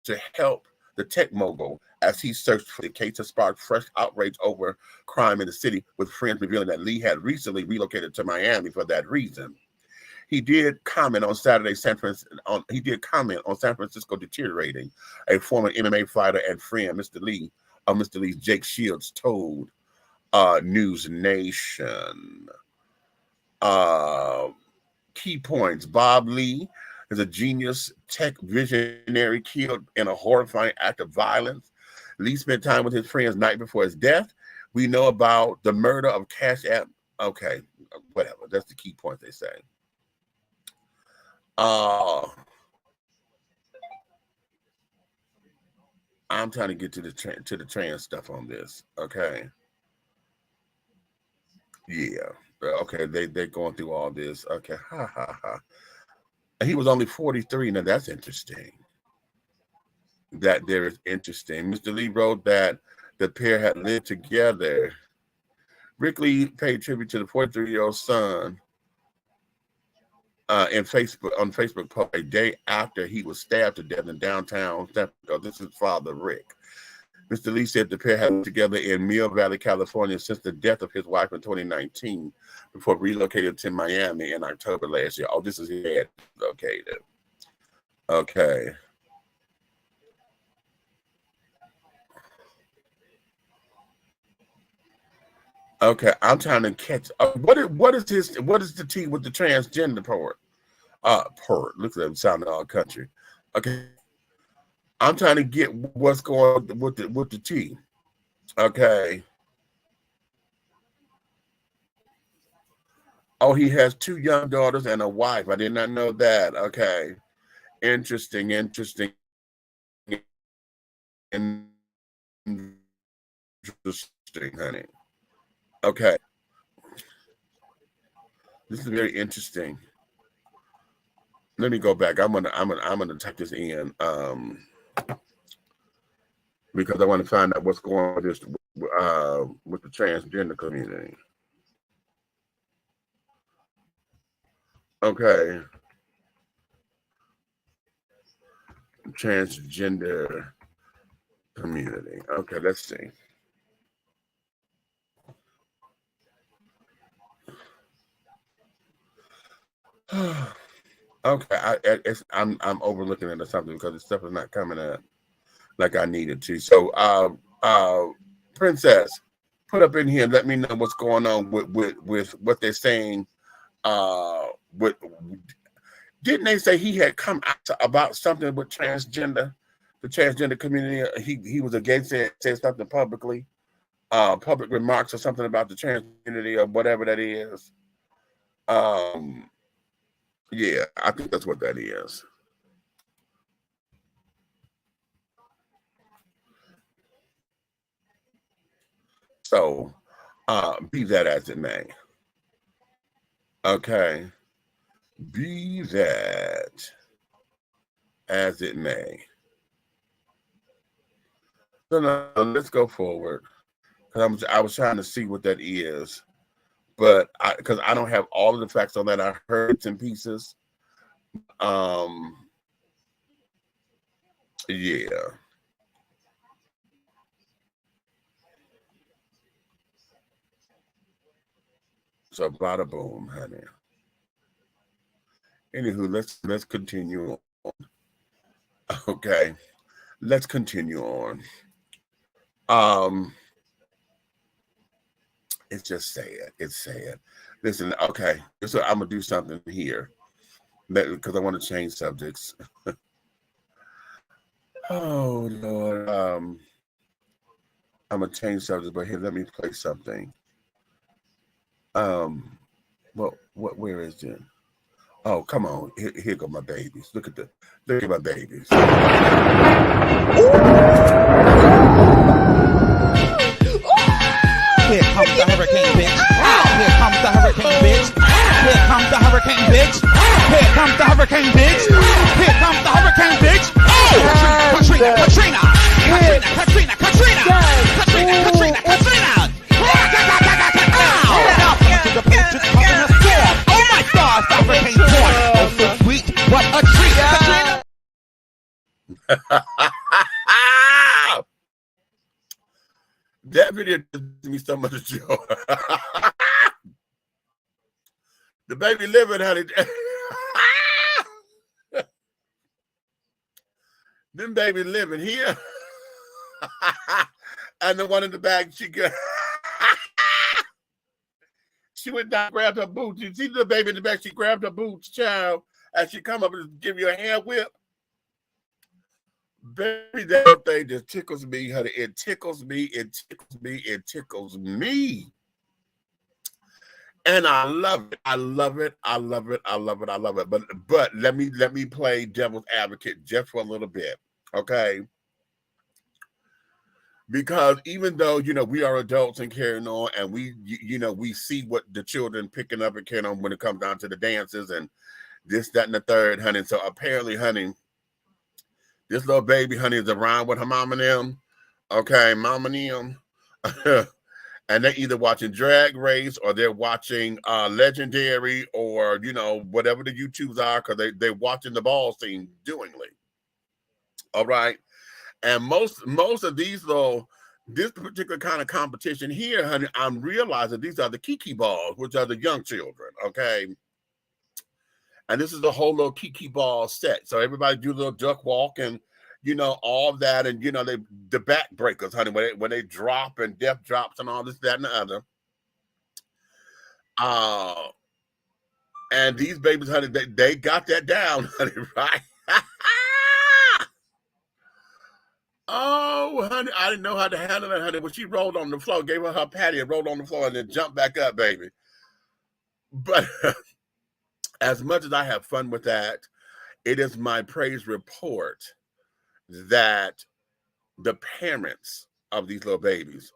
to help the tech mogul as he searched for the case to spark fresh outrage over crime in the city, with friends revealing that Lee had recently relocated to Miami for that reason. He did comment on Saturday, San Francisco deteriorating. A former MMA fighter and friend, Mr. Lee's Jake Shields, told News Nation. Key points: Bob Lee is a genius tech visionary killed in a horrifying act of violence. Lee spent time with his friends night before his death, We know about the murder of Cash App. Okay, whatever. That's the key point they say. I'm trying to get to the trans stuff on this. Okay. Yeah. Okay. They're going through all this. Okay. Ha ha ha. He was only 43. Now that's interesting. That there is interesting. Mr. Lee wrote that the pair had lived together. Rick Lee paid tribute to the 43-year-old son on Facebook post a day after he was stabbed to death in downtown San Francisco. This is Father Rick. Mr. Lee said the pair had lived together in Mill Valley, California since the death of his wife in 2019 before relocated to Miami in October last year. Oh, this is his dad located. Okay. Okay, I'm trying to catch. What is the tea with the transgender part? Look at them sounding all country. Okay, I'm trying to get what's going on with the tea. Okay. Oh, he has 2 young daughters and a wife. I did not know that. Okay, interesting, honey. Okay, this is very interesting. Let me go back. I'm gonna type this in because I want to find out what's going on with this with the transgender community. Okay, transgender community. Okay, let's see. Okay, I'm overlooking it or something because the stuff is not coming up like I needed to. So, Princess, put up in here. Let me know what's going on with what they're saying. Didn't they say he had come out about something with the transgender community? He was against it, said something publicly, public remarks or something about the trans community or whatever that is. Yeah, I think that's what that is. So, be that as it may. Okay. Be that as it may. So now let's go forward. Because I was trying to see what that is. But because I don't have all of the facts on that, I heard bits and pieces. Yeah. So bada boom, honey. Anywho, let's continue on. Okay. Let's continue on. It's just sad. It's sad. Listen, okay. So I'm gonna do something here. Because I want to change subjects. Oh Lord. I'm gonna change subjects, but here, let me play something. Where is it? Oh, come on. Here go my babies. Look at my babies. Here comes the hurricane, bitch. Here comes the hurricane, bitch. Here comes the hurricane, bitch. Here comes the hurricane, bitch. Here comes the hurricane, bitch. Oh, Katrina. Oh my God, the hurricane point. Oh, so sweet, what a treat, Katrina. That video gives me so much joy. The baby living, honey. Them baby living here. And the one in the back, she went down, grabbed her boots. You see the baby in the back, she grabbed her boots, child, as she come up and give you a hair whip. Baby, that thing just tickles me, honey. It tickles me. It tickles me. It tickles me. And I love it. I love it. I love it. I love it. I love it. But let me play devil's advocate just for a little bit. Okay. Because even though, we are adults and carrying on, and we see what the children picking up and carrying on when it comes down to the dances and this, that, and the third, honey. So apparently, honey, this little baby, honey, is around with her mom and them. Okay, mom and them. And they're either watching Drag Race or they're watching Legendary or, whatever the YouTubes are, because they're watching the ball scene doingly. All right. And most of this particular kind of competition here, honey, I'm realizing these are the Kiki balls, which are the young children, okay? And this is the whole little Kiki ball set. So everybody do a little duck walk and, all of that. And, the back breakers, honey, when they drop and death drops and all this, that, and the other. And these babies, honey, they got that down, honey, right? Oh, honey, I didn't know how to handle that, honey. When she rolled on the floor, gave her patty and rolled on the floor and then jumped back up, baby. But as much as I have fun with that, it is my praise report that the parents of these little babies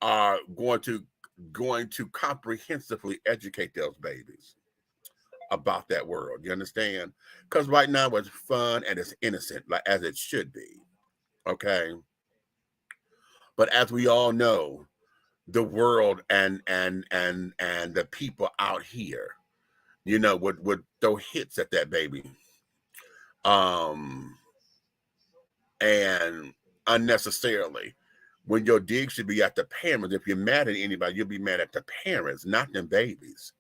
are going to comprehensively educate those babies about that world. You understand? Because right now it's fun and it's innocent, like as it should be. Okay. But as we all know, the world and the people out here, would throw hits at that baby. And unnecessarily. When your dig should be at the parents. If you're mad at anybody, you'll be mad at the parents, not them babies.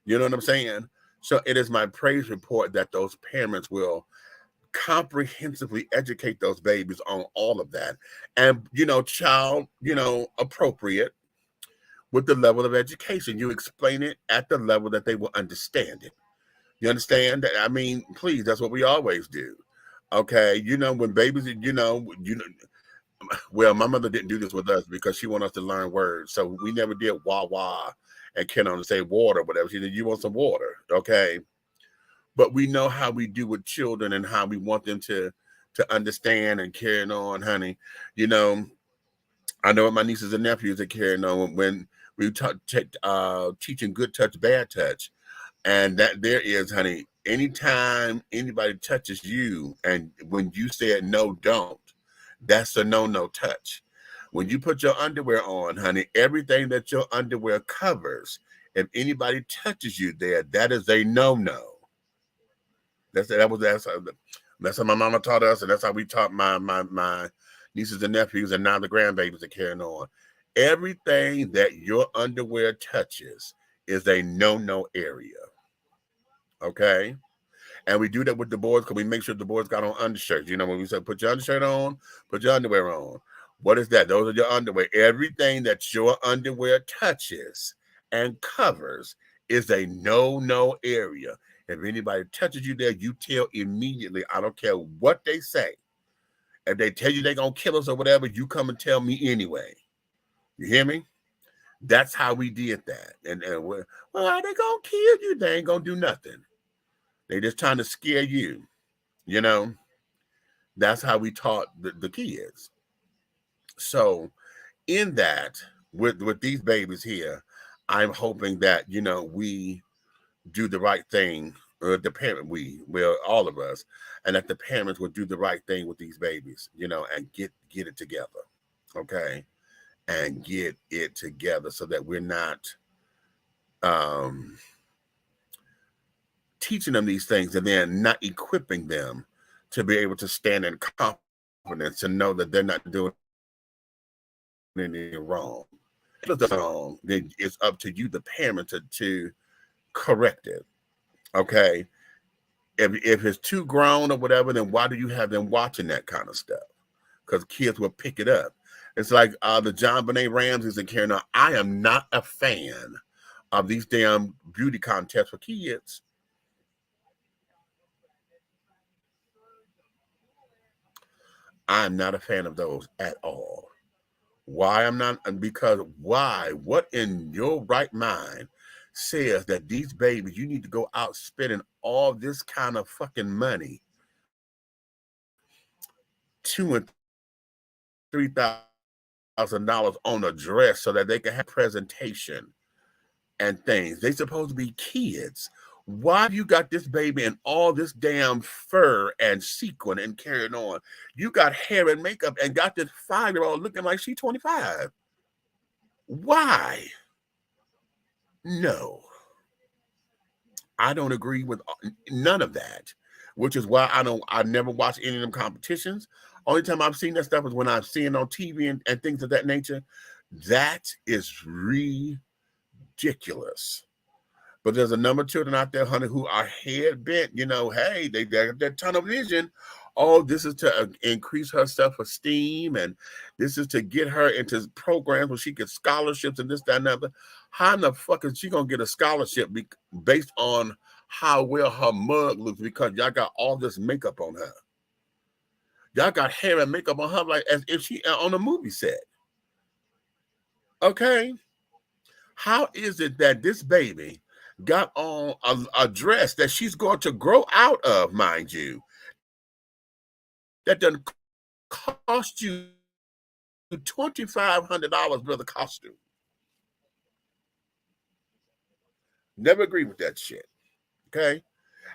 You know what I'm saying? So it is my praise report that those parents will comprehensively educate those babies on all of that. And, child, appropriate with the level of education. You explain it at the level that they will understand it. You understand? I mean, please, that's what we always do. Okay. When babies, well, my mother didn't do this with us because she wanted us to learn words. So we never did wah wah and can only say water, whatever. She said, you want some water. Okay. But we know how we do with children and how we want them to understand and carry on, honey. I know what my nieces and nephews are carrying on when we teaching good touch, bad touch. And that there is, honey, anytime anybody touches you and when you said no, don't, that's a no touch. When you put your underwear on, honey, everything that your underwear covers, if anybody touches you there, that is a no. That's how my mama taught us, and that's how we taught my nieces and nephews, and now the grandbabies are carrying on. Everything that your underwear touches is a no area. Okay? And we do that with the boys because we make sure the boys got on undershirts. When we say put your undershirt on, put your underwear on. What is that? Those are your underwear. Everything that your underwear touches and covers is a no area. If anybody touches you there, you tell immediately. I don't care what they say. If they tell you they're going to kill us or whatever, you come and tell me anyway. You hear me? That's how we did that. And well, are they going to kill you? They ain't going to do nothing. They just trying to scare you. That's how we taught the kids. So in that, with these babies here, I'm hoping that, we do the right thing. The parent, all of us, and that the parents would do the right thing with these babies, and get it together. Okay. And get it together so that we're not teaching them these things and then not equipping them to be able to stand in confidence and know that they're not doing anything wrong. If it's wrong, then it's up to you, the parent, to correct it. Okay. If it's too grown or whatever, then why do you have them watching that kind of stuff? Because kids will pick it up. It's like the John Benet Ramses and carrying on. I am not a fan of these damn beauty contests for kids. I'm not a fan of those at all. Why I'm not? Because why? What in your right mind says that these babies, you need to go out spending all this kind of fucking money, $2,000 and $3,000 on a dress so that they can have presentation and things? They supposed to be kids. Why you got this baby in all this damn fur and sequin and carrying on? You got hair and makeup and got this 5-year-old looking like she's 25. Why? No, I don't agree with none of that, which is why I never watch any of them competitions. Only time I've seen that stuff is when I've seen it on TV and things of that nature. That is ridiculous. But there's a number of children out there, honey, who are head bent. Hey, they got that tunnel vision. Oh, this is to increase her self-esteem, and this is to get her into programs where she gets scholarships and this, that, and the other. How in the fuck is she gonna get a scholarship based on how well her mug looks? Because y'all got all this makeup on her. Y'all got hair and makeup on her like as if she on a movie set. Okay, how is it that this baby got on a dress that she's going to grow out of, mind you, that doesn't cost you $2,500 worth of costume? Never agree with that shit. Okay.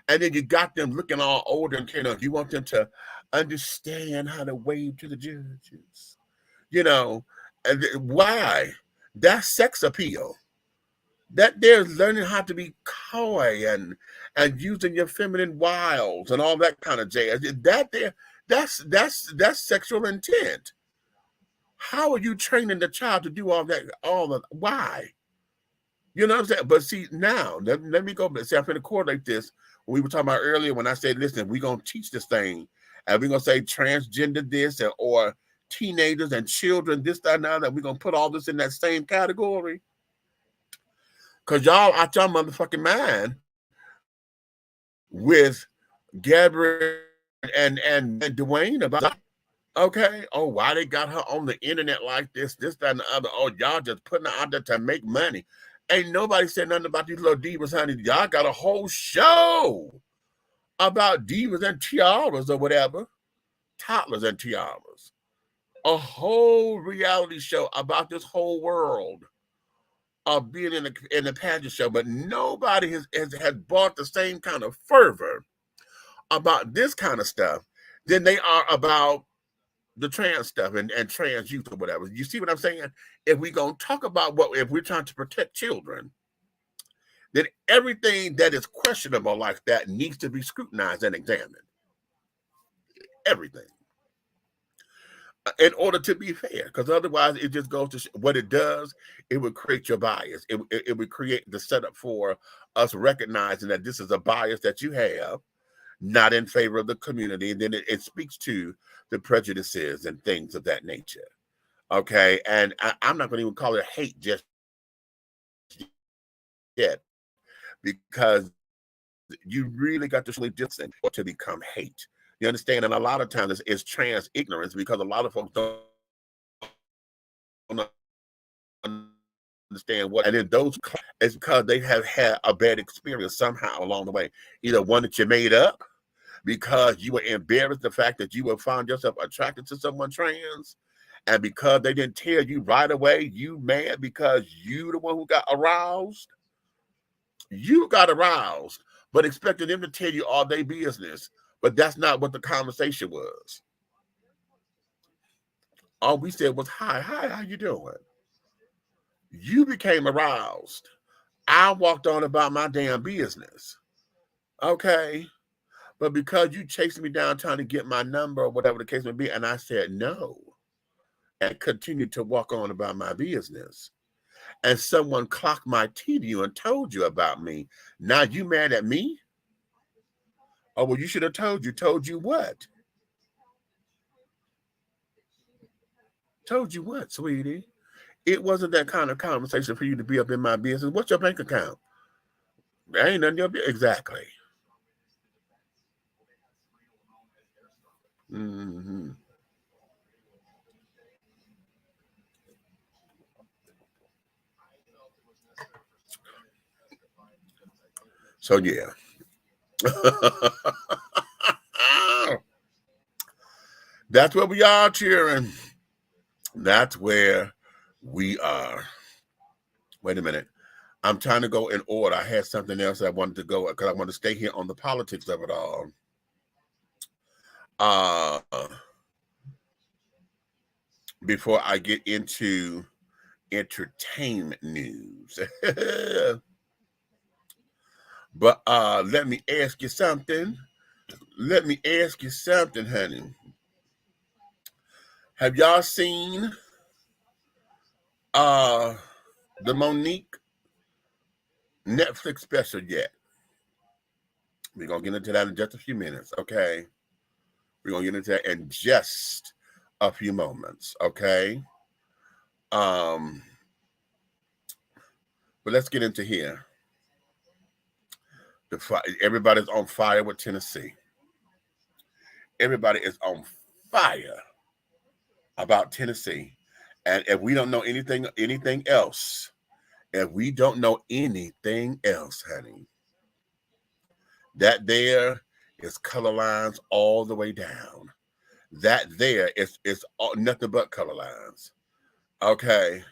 And then you got them looking all older and you want them to understand how to wave to the judges. And why? That's sex appeal. That they're learning how to be coy and using your feminine wiles and all that kind of jazz. That's sexual intent. How are you training the child to do all that? Why? You know what I'm saying? But see, now let me go. See, I'm going to correlate this. We were talking about earlier when I said, listen, we're going to teach this thing, and we're going to say transgender this or teenagers and children this, that, and that. We're going to put all this in that same category. Because y'all out your motherfucking mind with Gabrielle and Dwayne about, okay, oh, why they got her on the internet like this, that, and the other. Oh, y'all just putting her out there to make money. Ain't nobody said nothing about these little divas, honey. Y'all got a whole show about divas and tiaras or whatever. Toddlers and tiaras. A whole reality show about this whole world of being in the pageant show, but nobody has bought the same kind of fervor about this kind of stuff than they are about the trans stuff and trans youth or whatever. You see what I'm saying? If we're going to talk about if we're trying to protect children, then everything that is questionable like that needs to be scrutinized and examined. Everything. In order to be fair, because otherwise it just goes to what it does. It would create your bias. It would create the setup for us recognizing that this is a bias that you have, not in favor of the community. And then it speaks to the prejudices and things of that nature. Okay, and I'm not going to even call it hate just yet, because you really got to really distance to become hate. You understand? And a lot of times it's trans ignorance, because a lot of folks don't understand what. And in those, it's because they have had a bad experience somehow along the way. Either one that you made up because you were embarrassed the fact that you would find yourself attracted to someone trans, and because they didn't tell you right away, you mad because you the one who got aroused. You got aroused, but expected them to tell you all their business. But that's not what the conversation was. All we said was, hi, how you doing? You became aroused. I walked on about my damn business. Okay. But because you chased me down trying to get my number or whatever the case may be, and I said no, and continued to walk on about my business, and someone clocked my tea to you and told you about me, now you mad at me? Oh, well, you should have told you. Told you what? Told you what, sweetie? It wasn't that kind of conversation for you to be up in my business. What's your bank account? There ain't none of your business. Exactly. Mm-hmm. So yeah. That's where we are, cheering. That's where we are. Wait a minute. I'm trying to go in order. I had something else I wanted to go because I want to stay here on the politics of it all. Before I get into entertainment news. But let me ask you something. Let me ask you something, honey. Have y'all seen the Monique Netflix special yet? We're gonna get into that in just a few minutes, okay? We're gonna get into that in just a few moments, okay? But let's get into here. Everybody's on fire with Tennessee. Everybody is on fire about Tennessee. And if we don't know anything else, honey, that there is color lines all the way down. That there is nothing but color lines. Okay.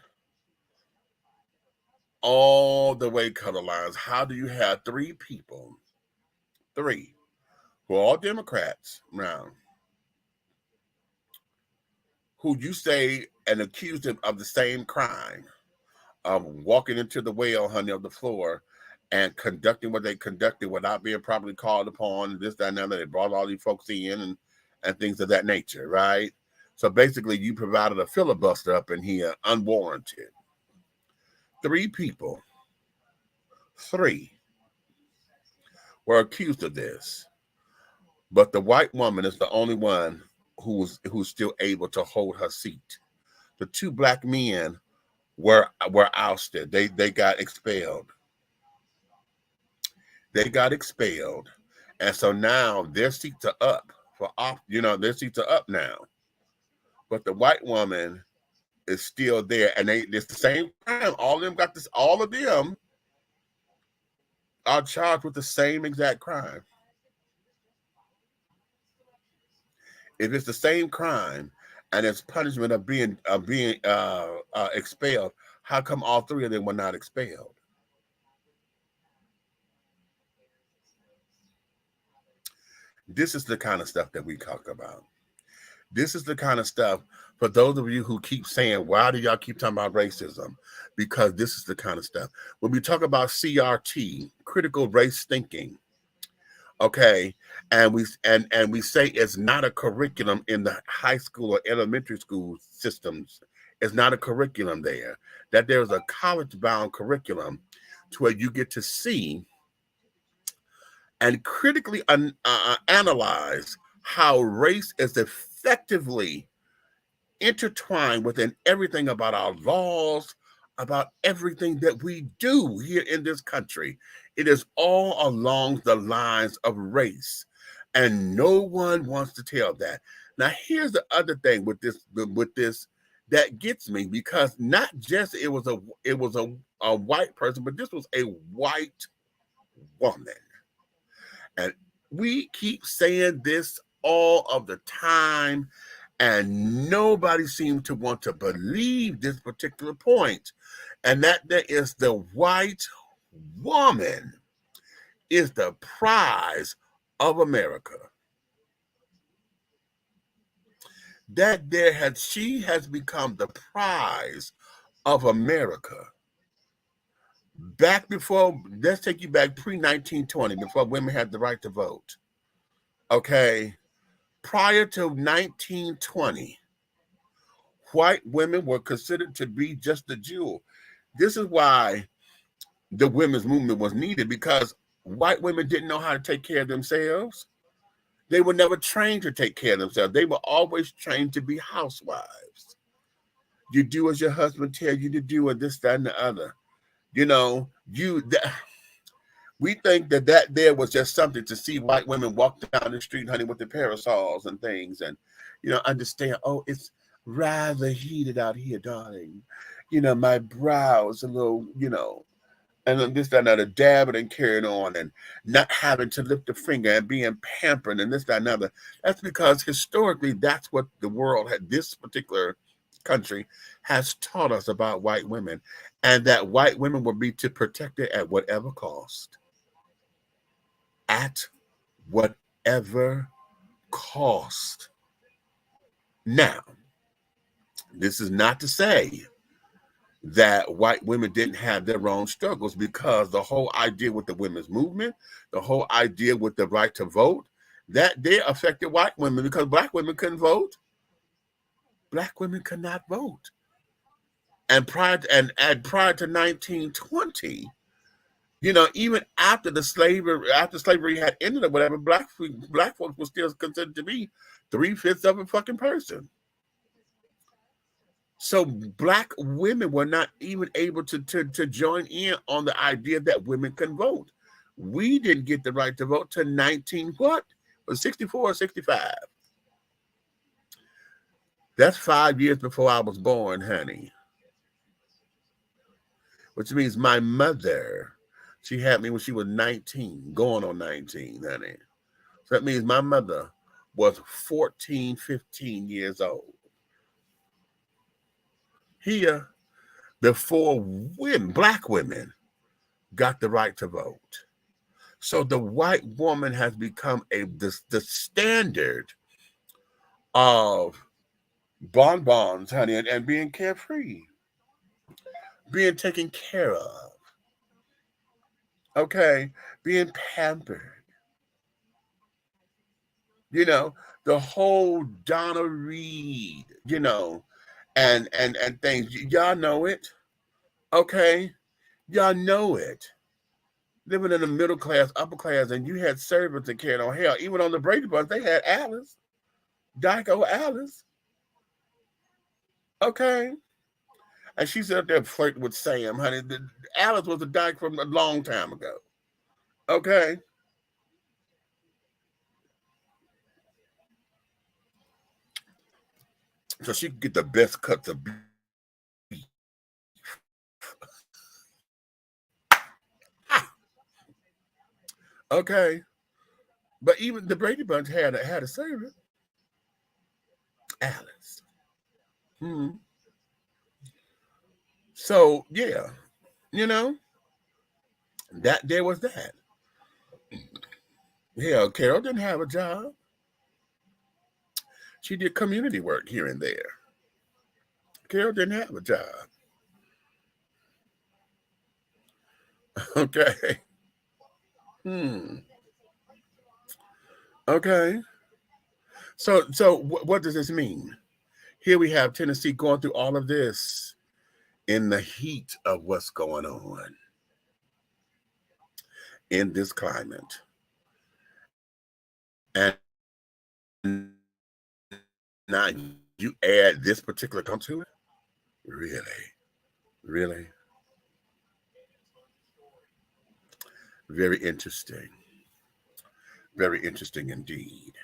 All the way color lines. How do you have three people, who are all Democrats now, who you say and accuse them of the same crime, of walking into the well, honey, of the floor and conducting what they conducted without being properly called upon, this, that, and that. They brought all these folks in and things of that nature, right? So basically, you provided a filibuster up in here, unwarranted. Three people were accused of this, but the white woman is the only one who's still able to hold her seat. The two black men were ousted. They got expelled. And so now their seats are up their seats are up now. But the white woman is still there, and it's the same crime. All of them are charged with the same exact crime. If it's the same crime and it's punishment of being expelled, how come all three of them were not expelled? This is the kind of stuff that we talk about. This is the kind of stuff, for those of you who keep saying, why do y'all keep talking about racism? Because this is the kind of stuff. When we talk about CRT, critical race thinking, okay, and we say it's not a curriculum in the high school or elementary school systems. It's not a curriculum there. That there's a college-bound curriculum to where you get to see and critically analyze how race is effectively intertwined within everything about our laws, about everything that we do here in this country. It is all along the lines of race, and no one wants to tell that. Now, here's the other thing with this that gets me, because not just it was a white person, but this was a white woman. And we keep saying this all of the time, and nobody seems to want to believe this particular point. And that there is the white woman is the prize of America. She has become the prize of America. Back before, let's take you back pre-1920, before women had the right to vote. Okay. Prior to 1920, white women were considered to be just a jewel. This is why the women's movement was needed, because white women didn't know how to take care of themselves. They were never trained to take care of themselves. They were always trained to be housewives. You do as your husband tells you to do, and this, that, and the other. We think that there was just something to see white women walk down the street, honey, with their parasols and things, and understand. Oh, it's rather heated out here, darling. My brow is a little, and then this, that, and another, dabbing and carrying on, and not having to lift a finger and being pampered, and this, that, and another. That's because historically, that's what the world had, this particular country has taught us about white women, and that white women will be to protect it at whatever cost. At whatever cost. Now, this is not to say that white women didn't have their own struggles, because the whole idea with the women's movement, the whole idea with the right to vote, that they affected white women, because black women couldn't vote. Black women could not vote. And prior to 1920, you know, even after slavery had ended or whatever, black folks were still considered to be 3/5 of a fucking person. So black women were not even able to join in on the idea that women can vote. We didn't get the right to vote to 64 or 65. That's 5 years before I was born, honey. Which means my mother, she had me when she was 19, going on 19, honey. So that means my mother was 14, 15 years old. Here, before black women got the right to vote. So the white woman has become the standard of bonbons, honey, and being carefree, being taken care of, okay, being pampered. You know, the whole Donna Reed, you know, and things. Y'all know it, okay? Y'all know it. Living in the middle class, upper class, and you had servants that carried on. Hell, even on the Brady Bunch, they had Alice, Dyke Alice, okay? And she's up there flirting with Sam, honey. Alice was a dyke from a long time ago, okay? So she could get the best cuts of beef. Okay. But even the Brady Bunch had a servant, Alice. So, yeah, you know, that there was that. Yeah, Carol didn't have a job. She did community work here and there. Carol didn't have a job. Okay. Okay. So what does this mean? Here we have Tennessee going through all of this in the heat of what's going on in this climate. And now you add this particular come to it? Really? Very interesting. Very interesting indeed.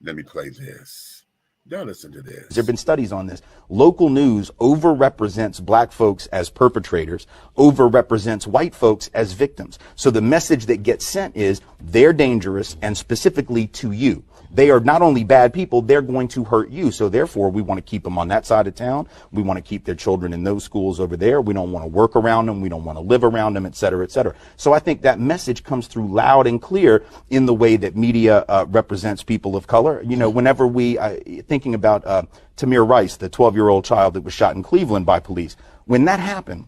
Let me play this. Y'all listen to this. There have been studies on this. Local news overrepresents black folks as perpetrators, overrepresents white folks as victims. So the message that gets sent is they're dangerous, and specifically to you. They are not only bad people, they're going to hurt you. So therefore, we want to keep them on that side of town. We want to keep their children in those schools over there. We don't want to work around them. We don't want to live around them, et cetera, et cetera. So I think that message comes through loud and clear in the way that media represents people of color. You know, whenever we, thinking about Tamir Rice, the 12-year-old child that was shot in Cleveland by police, when that happened,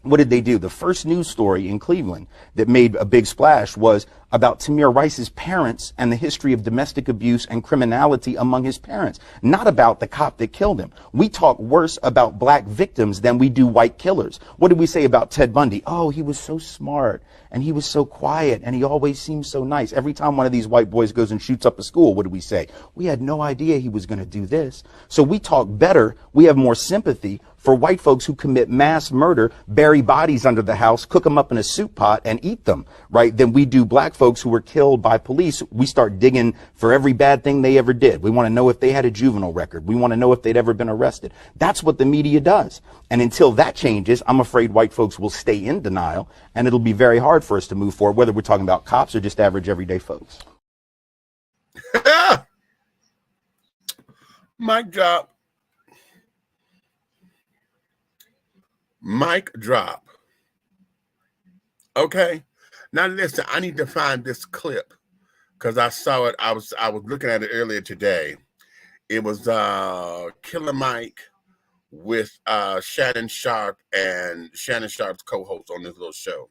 what did they do? The first news story in Cleveland that made a big splash was about Tamir Rice's parents and the history of domestic abuse and criminality among his parents, not about the cop that killed him. We talk worse about black victims than we do white killers. What did we say about Ted Bundy? Oh, he was so smart and he was so quiet and he always seemed so nice. Every time one of these white boys goes and shoots up a school, what do we say? We had no idea he was going to do this. So we talk better. We have more sympathy for white folks who commit mass murder, bury bodies under the house, cook them up in a soup pot, and eat them, right, than we do black folks who were killed by police. We start digging for every bad thing they ever did. We want to know if they had a juvenile record. We want to know if they'd ever been arrested. That's what the media does. And until that changes, I'm afraid white folks will stay in denial, and it'll be very hard for us to move forward, whether we're talking about cops or just average everyday folks. Mic drop. Mic drop. Okay. Now listen, I need to find this clip because I saw it. I was looking at it earlier today. It was Killer Mike with Shannon Sharp and Shannon Sharp's co-host on this little show.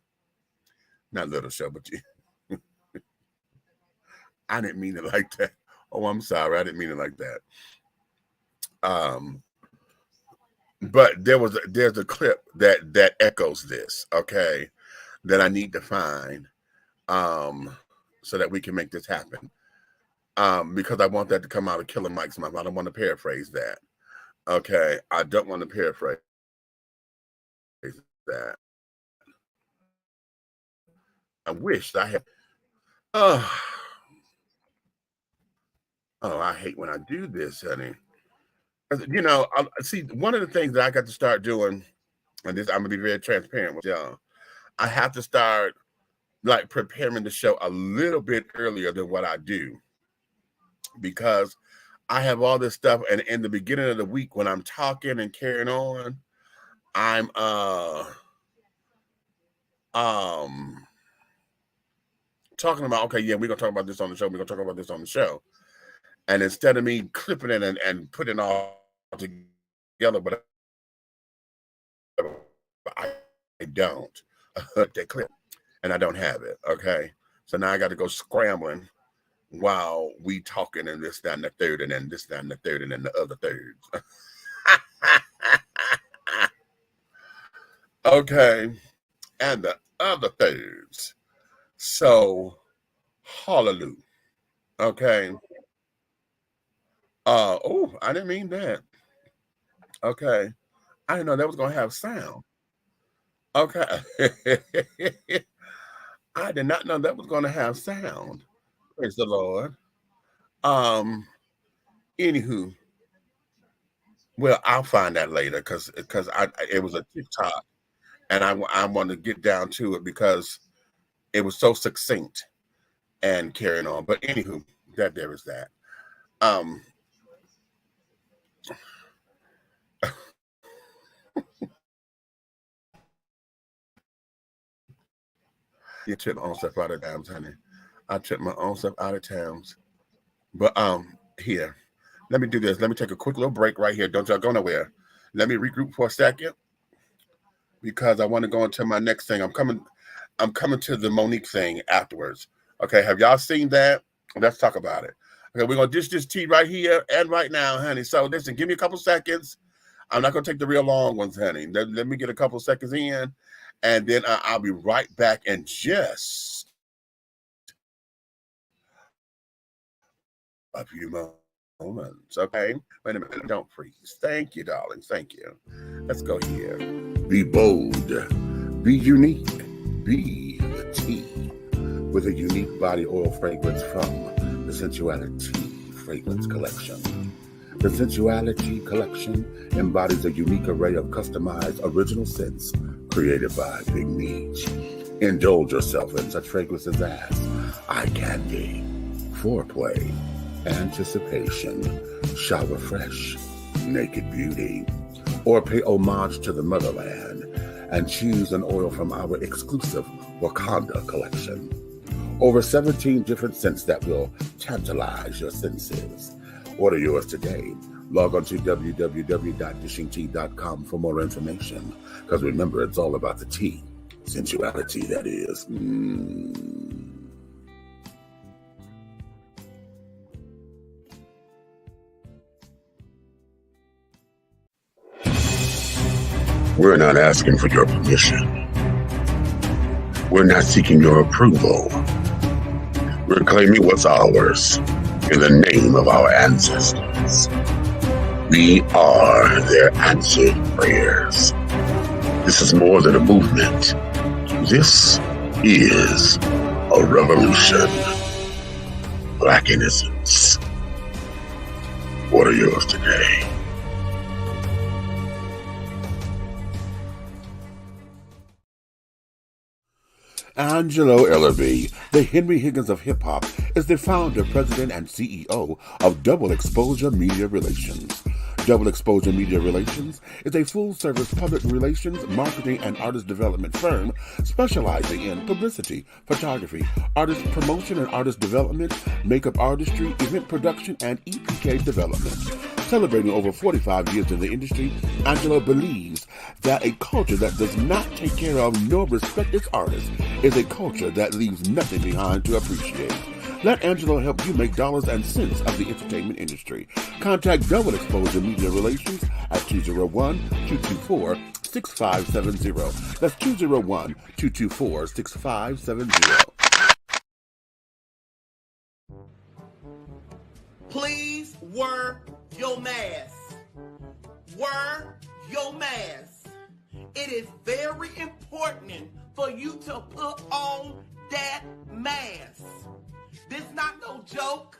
Not little show, but I didn't mean it like that. Oh, I'm sorry. I didn't mean it like that. But there's a clip that echoes this, okay, that I need to find so that we can make this happen. Because I want that to come out of Killer Mike's mouth. I don't want to paraphrase that. Okay, I don't want to paraphrase that. I wish I had. Oh, I hate when I do this, honey. You know, see, one of the things that I got to start doing, and this I'm gonna be very transparent with y'all. I have to start like preparing the show a little bit earlier than what I do, because I have all this stuff, and in the beginning of the week when I'm talking and carrying on, I'm talking about, okay, yeah, we're gonna talk about this on the show, we're gonna talk about this on the show. And instead of me clipping it and putting it all together, but I don't that clip, and I don't have it. Okay, so now I got to go scrambling while we talking and this, that, and the third, and then this, that, and the third, and then the other third. Okay, and the other thirds. So, hallelujah. Okay. Oh, I didn't mean that. Okay. I didn't know that was going to have sound. Okay. I did not know that was going to have sound. Praise the Lord. Anywho, well, I'll find that later because it was a TikTok, and I want to get down to it because it was so succinct and carrying on. But anywho, there is that. You took my own stuff out of towns, honey. I took my own stuff out of towns. But here, let me do this. Let me take a quick little break right here. Don't y'all go nowhere. Let me regroup for a second because I want to go into my next thing. I'm coming to the Monique thing afterwards. Okay, have y'all seen that? Let's talk about it. Okay, we're gonna dish this tea right here and right now, honey. So listen, give me a couple seconds. I'm not gonna take the real long ones, honey. Let me get a couple seconds in. And then I'll be right back in just a few moments, okay? Wait a minute, don't freeze. Thank you, darling, thank you. Let's go here. Be bold, be unique, be the tea with a unique body oil fragrance from the Sensuality Fragrance Collection. The Sensuality Collection embodies a unique array of customized original scents created by Big Meech. Indulge yourself in such fragrances as eye candy, foreplay, anticipation, shower fresh, naked beauty, or pay homage to the motherland and choose an oil from our exclusive Wakanda collection. Over 17 different scents that will tantalize your senses. Order yours today. Log on to www.dishingtea.com for more information. Because remember, it's all about the tea. Sensuality, that is. We're not asking for your permission. We're not seeking your approval. We're claiming what's ours in the name of our ancestors. We are their answered prayers. This is more than a movement. This is a revolution. Black innocence. What are yours today? Angelo Ellerby, the Henry Higgins of hip-hop, is the founder, president, and CEO of Double Exposure Media Relations. Double Exposure Media Relations is a full-service public relations, marketing, and artist development firm specializing in publicity, photography, artist promotion and artist development, makeup artistry, event production, and EPK development. Celebrating over 45 years in the industry, Angelo believes that a culture that does not take care of nor respect its artists is a culture that leaves nothing behind to appreciate. Let Angelo help you make dollars and cents of the entertainment industry. Contact Double Exposure Media Relations at 201-224-6570. That's 201-224-6570. Please wear your mask. Wear your mask. It is very important for you to put on that mask. This not no joke,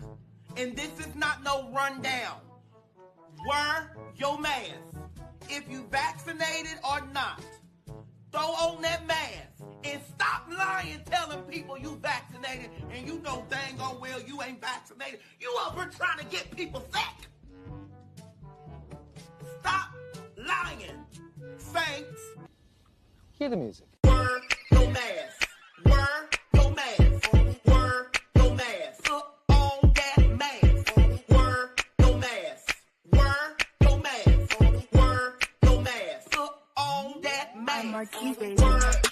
and this is not no rundown. Wear your mask. If you vaccinated or not, throw on that mask and stop lying, telling people you vaccinated and you know dang on well you ain't vaccinated. You over trying to get people sick. Stop lying, saints. Hear the music. Wear your mask. Wear your mask. Wear your mask. Put on that mask. Wear your mask. Wear your mask. Wear your mask. Put on that mask. Wear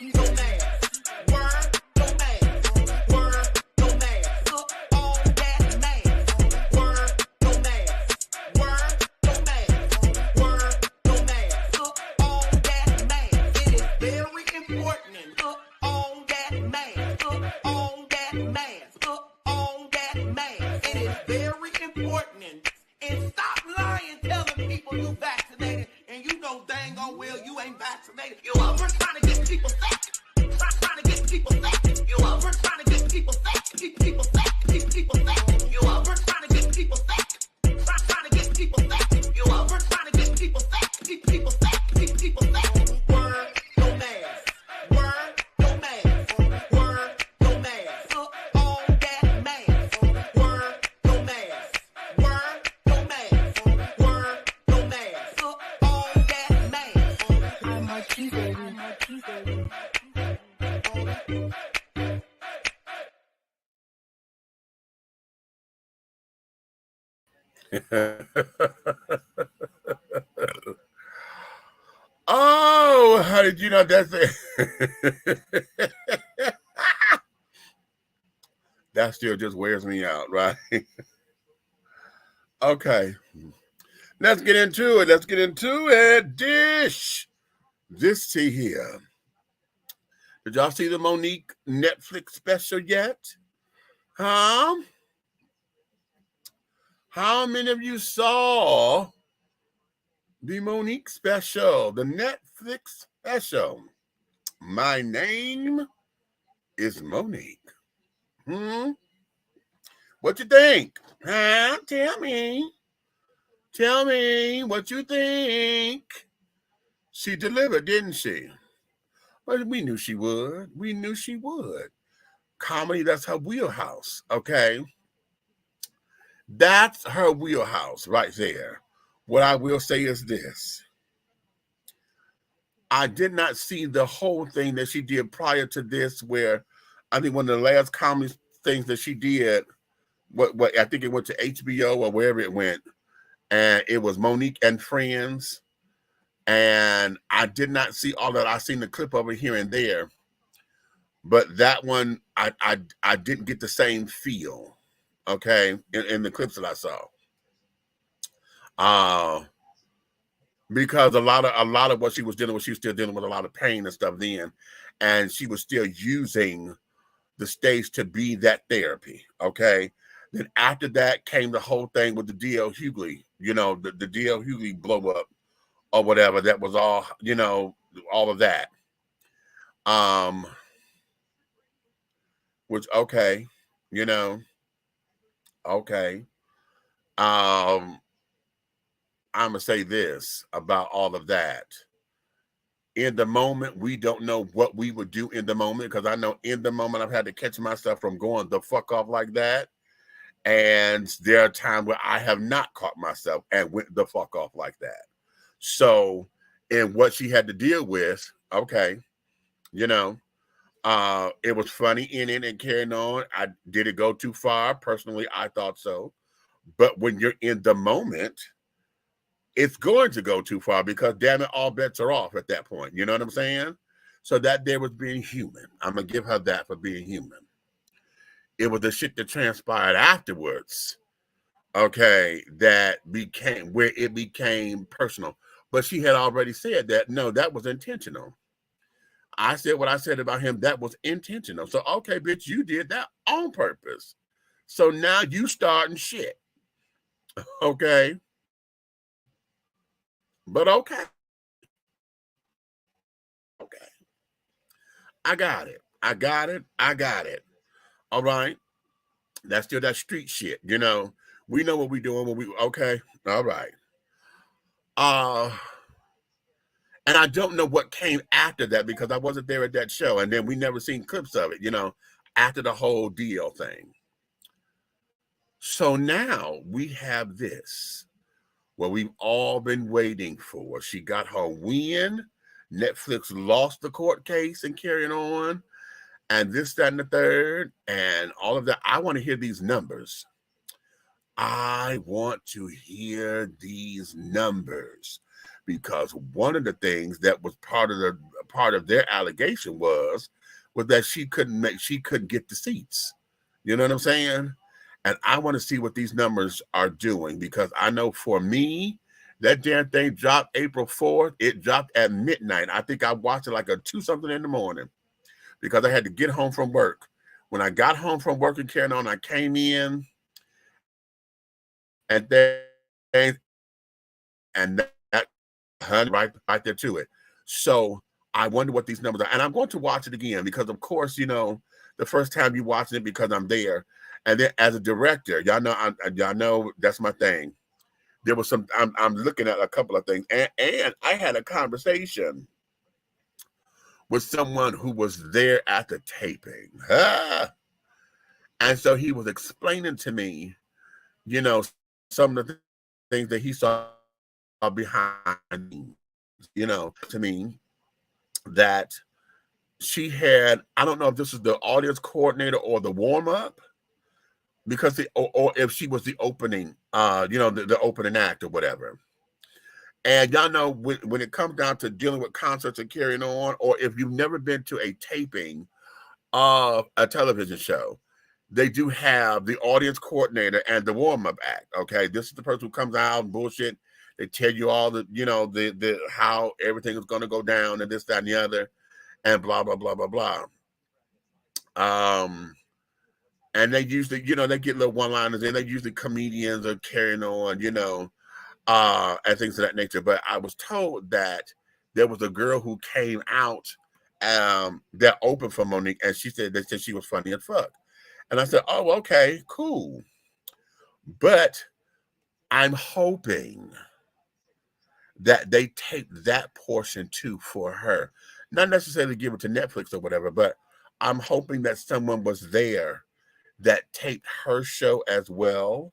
your mask. Wear your mask. Wear your mask. Put on that mask. Wear your mask. Wear your mask. Wear your mask. Put on that mask. It is very important. Put on that mask. Put on that mask. Put on that mask. It is very important. And stop lying, telling people you vaccinated, and you know dang on well you ain't vaccinated. You over trying to get people sick. Trying to get people sick. You over trying to get people sick. People sick. People sick. You over trying to get people sick. Trying to get people sick. You over trying to get people sick. People sick. People sick. Wear your mask. Wear your mask. Wear your mask. Put on that mask. Wear your mask. Wear your mask. Wear your mask. Put on that mask. I'm a key baby. Oh, how did you know that's it? That still just wears me out, right? Okay. Let's get into it. Dish. This tea here. Did y'all see the Monique Netflix special yet? Huh? How many of you saw the Monique special, the Netflix special? My name is Monique. What you think? Huh? Tell me what you think. She delivered, didn't she? But we knew she would. Comedy, that's her wheelhouse, okay? That's her wheelhouse right there. What I will say is this. I did not see the whole thing that she did prior to this, where I think one of the last comedy things that she did, what I think it went to HBO or wherever it went, and it was Monique and Friends. And I did not see all that. I seen the clip of it here and there, but that one I didn't get the same feel. Okay, in the clips that I saw, because a lot of what she was dealing with, she was still dealing with a lot of pain and stuff then, and she was still using the stage to be that therapy. Okay, Then after that came the whole thing with the D.L. Hughley, the D.L. Hughley blow up or whatever. That was all, all of that. Which, okay, okay. I'm going to say this about all of that. In the moment, we don't know what we would do in the moment, because I know in the moment I've had to catch myself from going the fuck off like that. And there are times where I have not caught myself and went the fuck off like that. So, and what she had to deal with, okay, it was funny in it and carrying on. Did it go too far? Personally, I thought so. But when you're in the moment, it's going to go too far, because damn it, all bets are off at that point. You know what I'm saying? So that there was being human. I'm going to give her that for being human. It was the shit that transpired afterwards, okay, that became where it became personal. But she had already said that, no, that was intentional. I said what I said about him, that was intentional. So, okay, bitch, you did that on purpose. So now you starting shit. Okay. But okay. Okay. I got it. I got it. I got it. All right. That's still that street shit. We know what we're doing when we okay. All right. And I don't know what came after that, because I wasn't there at that show. And then we never seen clips of it, after the whole deal thing. So now we have this, what we've all been waiting for. She got her win. Netflix lost the court case and carrying on. And this, that, and the third, and all of that. I want to hear these numbers. I want to hear these numbers, because one of the things that was part of their allegation was that she couldn't get the seats. You know what I'm saying? And I want to see what these numbers are doing, because I know for me, that damn thing dropped April 4th. It dropped at midnight. I think I watched it like a 2-something in the morning, because I had to get home from work. When I got home from work and carrying on, I came in and that right there to it. So I wonder what these numbers are. And I'm going to watch it again, because of course, the first time you watch it, because I'm there. And then as a director, y'all know that's my thing. There was I'm looking at a couple of things. And I had a conversation with someone who was there at the taping. And so he was explaining to me, some of the things that he saw behind, to me, that she had, I don't know if this is the audience coordinator or the warm-up, because or if she was the opening, the opening act or whatever. And y'all know when it comes down to dealing with concerts and carrying on, or if you've never been to a taping of a television show, they do have the audience coordinator and the warm-up act. Okay, this is the person who comes out and bullshit. They tell you all the, the how everything is going to go down and this, that, and the other, and blah blah blah blah blah. And they usually, they get little one-liners, and they usually comedians are carrying on, and things of that nature. But I was told that there was a girl who came out that opened for Monique, and they said she was funny as fuck. And I said, oh, okay, cool. But I'm hoping that they take that portion too for her. Not necessarily give it to Netflix or whatever, but I'm hoping that someone was there that taped her show as well.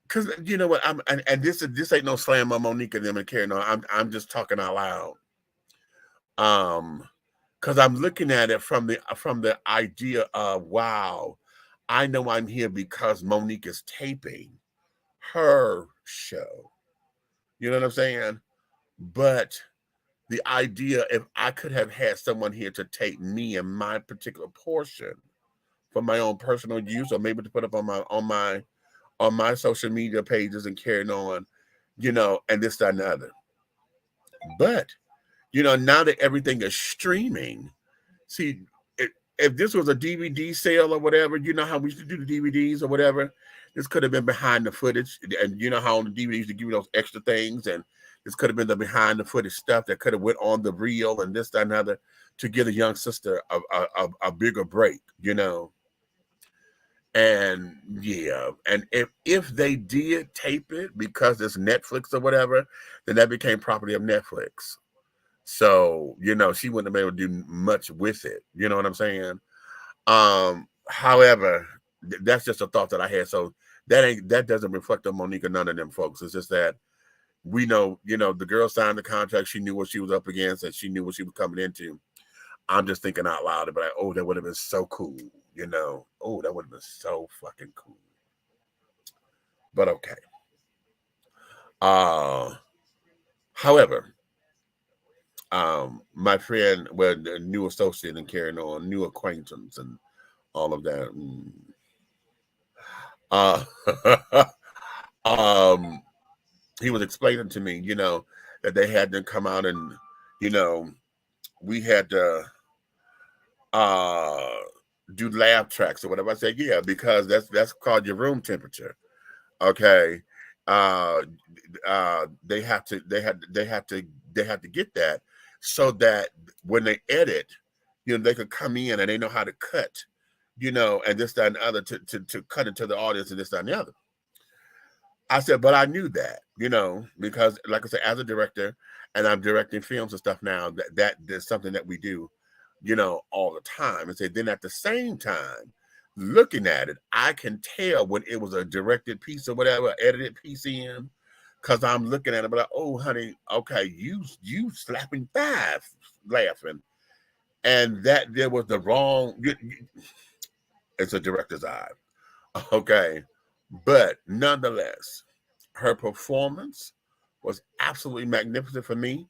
Because you know what, and this ain't no slam on Monique and them and carrying on. I'm just talking out loud. Because I'm looking at it from the idea of, wow, I know I'm here because Monique is taping her show. You know what I'm saying? But the idea, if I could have had someone here to tape me and my particular portion for my own personal use, or maybe to put up on my social media pages and carrying on, and this, that, and the other. But now that everything is streaming, see, if this was a DVD sale or whatever, you know how we used to do the DVDs or whatever. This could have been behind the footage, and you know how on the DVDs they give you those extra things, and this could have been the behind the footage stuff that could have went on the reel and this, that, and other to give a young sister a bigger break, you know. And yeah, and if they did tape it because it's Netflix or whatever, then that became property of Netflix. So, you know, she wouldn't have been able to do much with it. You know what I'm saying? However, that's just a thought that I had. So that doesn't reflect on Monique or none of them folks. It's just that we know, you know, the girl signed the contract. She knew what she was up against and she knew what she was coming into. I'm just thinking out loud about, oh, that would have been so cool, you know. Oh, that would have been so fucking cool. But okay. However, my friend, well, the new associate and carrying on, new acquaintance and all of that. He was explaining to me, you know, that they had to come out and, you know, we had to do lab tracks or whatever. I said, yeah, because that's called your room temperature. Okay. They have to get that so that when they edit, you know, they could come in and they know how to cut, you know, and this, that, and the other to cut into the audience and this, that, and the other. I said, but I knew that, you know, because like I said, as a director, and I'm directing films and stuff now, that's something that we do, you know, all the time. And say, then at the same time, looking at it, I can tell when it was a directed piece or whatever, edited piece in, because I'm looking at it, but like, oh, honey, okay, you slapping thighs, laughing, and that there was the wrong. It's a director's eye, okay, but nonetheless, her performance was absolutely magnificent for me.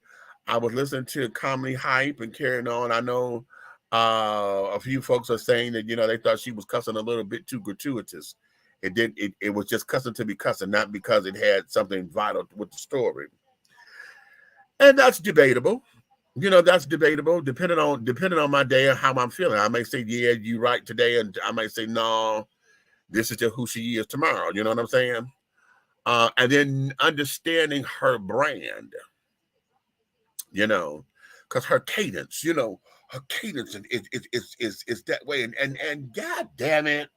I was listening to Comedy Hype and carrying on. I know a few folks are saying that, you know, they thought she was cussing a little bit too gratuitous. It was just cussing to be cussing, not because it had something vital with the story. And that's debatable. You know, that's debatable, depending on my day and how I'm feeling. I may say, yeah, you're right today, and I might say, no, this is just who she is tomorrow. You know what I'm saying? And then understanding her brand, you know, because her cadence, you know, her cadence is that way, and God damn it,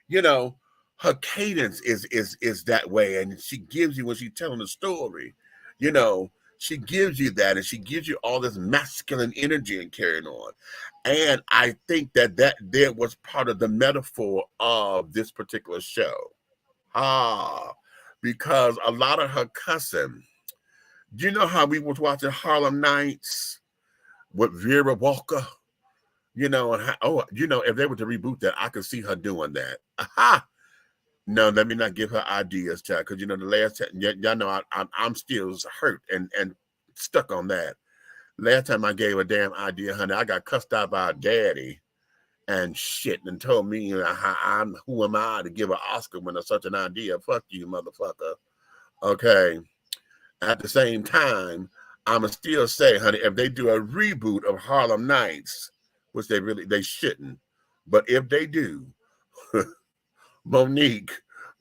you know, her cadence is that way, and she gives you when she's telling a story, you know, she gives you that, and she gives you all this masculine energy and carrying on, and I think that there was part of the metaphor of this particular show, because a lot of her cussing. Do you know how we was watching Harlem Nights with Vera Walker? You know, and how, you know, if they were to reboot that, I could see her doing that. Aha! No, let me not give her ideas, child, because you know the last time, y'all know I'm still hurt and stuck on that. Last time I gave a damn idea, honey, I got cussed out by a daddy and shit, and told me, you know, who am I to give an Oscar when there's such an idea? Fuck you, motherfucker. Okay. At the same time, I'ma still say, honey, if they do a reboot of Harlem Nights, which they shouldn't, but if they do, Monique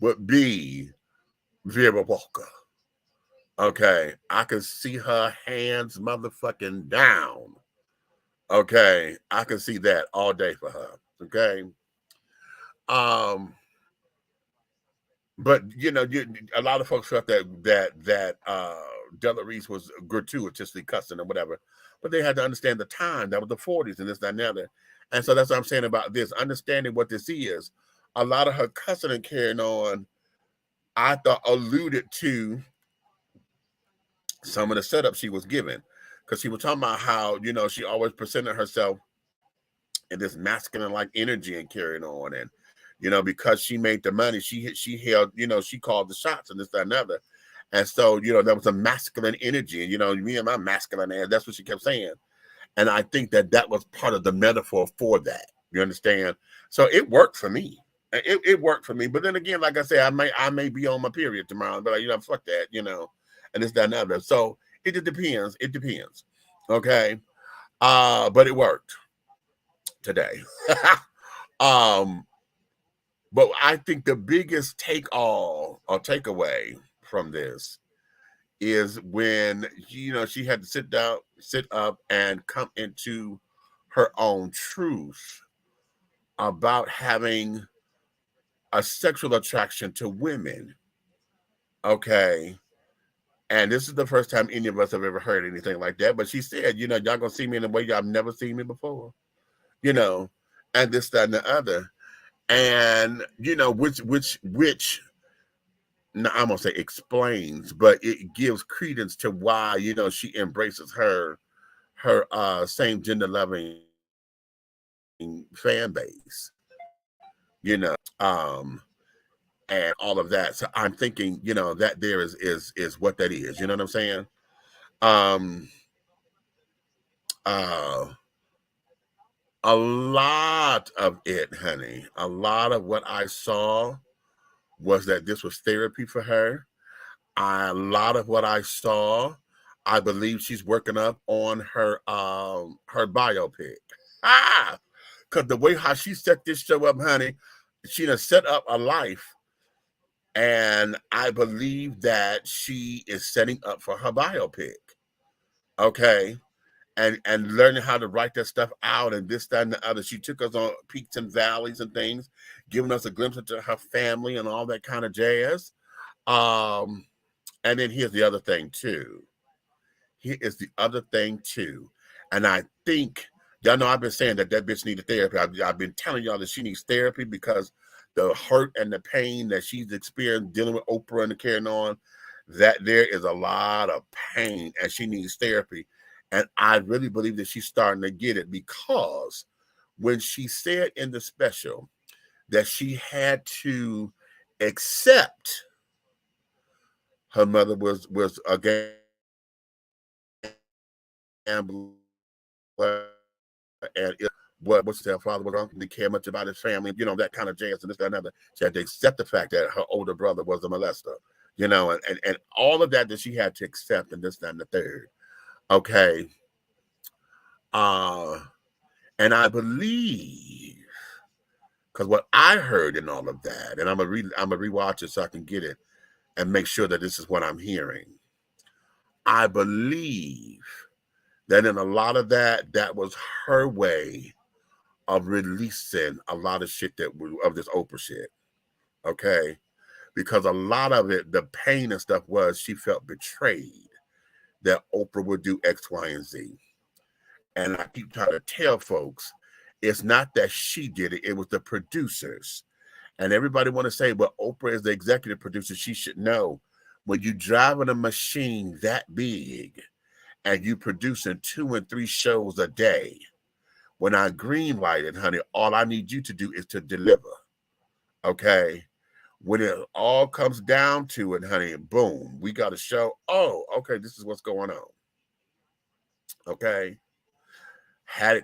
would be Vera Walker. Okay, I can see her hands motherfucking down. Okay, I can see that all day for her. Okay, but you know, a lot of folks felt that Della Reese was gratuitously cussing or whatever, but they had to understand the time. That was the 40s and this, that, and the other. And so that's what I'm saying about this, understanding what this is. A lot of her cussing and carrying on, I thought, alluded to some of the setup she was given. Because she was talking about how, you know, she always presented herself in this masculine-like energy and carrying on. And, you know, because she made the money, she held, you know, she called the shots and this, that, and the other. And so, you know, there was a masculine energy. And, you know, me and my masculine ass, that's what she kept saying. And I think that was part of the metaphor for that. You understand? So it worked for me. It worked for me. But then again, like I said, I may be on my period tomorrow, but, you know, fuck that, you know, and this, that, and the other. So it just depends. It depends. Okay. But it worked. today. um, but I think the biggest takeaway from this is when she had to sit up and come into her own truth about having a sexual attraction to women. Okay. And this is the first time any of us have ever heard anything like that. But she said, y'all gonna see me in a way y'all never seen me before, and this, that, and the other. And which now I'm gonna say explains, but it gives credence to why, she embraces her same gender loving fan base, and all of that. So I'm thinking, that there is what that is. You know what I'm saying? Um, uh, a lot of it, honey. A lot of what I saw was that this was therapy for her. A lot of what I saw, I believe she's working up on her biopic. Because the way how she set this show up, honey, she done set up a life. And I believe that she is setting up for her biopic. Okay. And learning how to write that stuff out and this, that, and the other. She took us on peaks and valleys and things, giving us a glimpse into her family and all that kind of jazz. And then here's the other thing too. And I think, y'all know I've been saying that bitch needed therapy. I've been telling y'all that she needs therapy because the hurt and the pain that she's experienced dealing with Oprah and carrying on, that there is a lot of pain and she needs therapy. And I really believe that she's starting to get it, because when she said in the special that she had to accept her mother was a gambler, and what's her father was uncle, didn't care much about his family, that kind of jazz and this, that, and other. She had to accept the fact that her older brother was a molester, and all of that she had to accept, and this, that, and the third. Okay. And I believe, because what I heard in all of that, and I'm gonna rewatch it so I can get it and make sure that this is what I'm hearing. I believe that in a lot of that was her way of releasing a lot of shit of this Oprah shit. Okay. Because a lot of it, the pain and stuff, was she felt betrayed that Oprah would do X, Y, and Z. And I keep trying to tell folks, it's not that she did it, it was the producers. And everybody want to say, well, Oprah is the executive producer, she should know. When you driving a machine that big and you producing 2 and 3 shows a day, when I greenlight it, honey, all I need you to do is to deliver. Okay? When it all comes down to it, honey, boom, we got a show. Oh, okay, this is what's going on. Okay?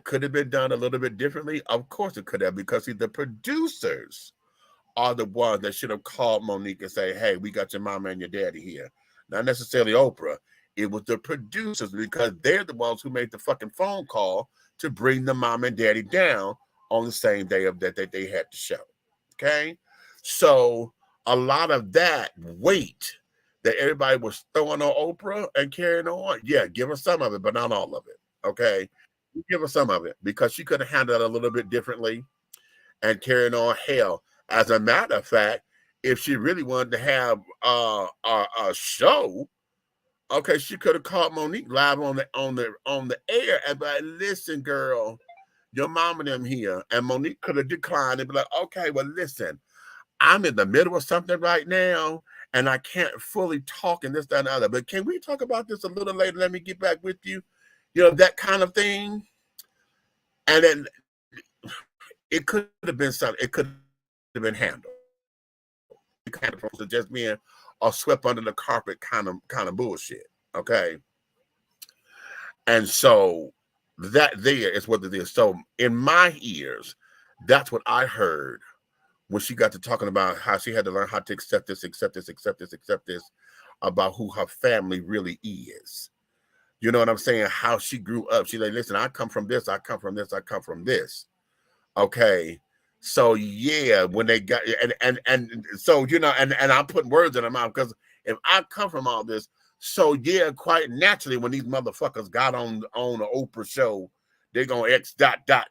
Could have been done a little bit differently? Of course it could have, because the producers are the ones that should have called Monique and say, hey, we got your mama and your daddy here. Not necessarily Oprah. It was the producers, because they're the ones who made the fucking phone call to bring the mom and daddy down on the same day of that they had the show. Okay? So a lot of that weight that everybody was throwing on Oprah and carrying on, yeah, give her some of it, but not all of it. Okay? Give her some of it, because she could have handled it a little bit differently and carrying on. Hell, as a matter of fact, if she really wanted to have a show, okay, she could have called Monique live on the air and be like, listen, girl, your mom and them here. And Monique could have declined and be like, okay, well, listen, I'm in the middle of something right now and I can't fully talk and this, that, and the other. But can we talk about this a little later? Let me get back with you. That kind of thing. And then it could have been something. It could have been handled. It kind of supposed to just being a swept under the carpet kind of bullshit. Okay. And so that there is what it is. So in my ears, that's what I heard when she got to talking about how she had to learn how to accept this about who her family really is. You know what I'm saying? How she grew up. She's like, listen, I come from this, I come from this, I come from this. Okay. So yeah, when they got and so and I'm putting words in their mouth because if I come from all this, so yeah, quite naturally when these motherfuckers got on an Oprah show, they're gonna X dot dot.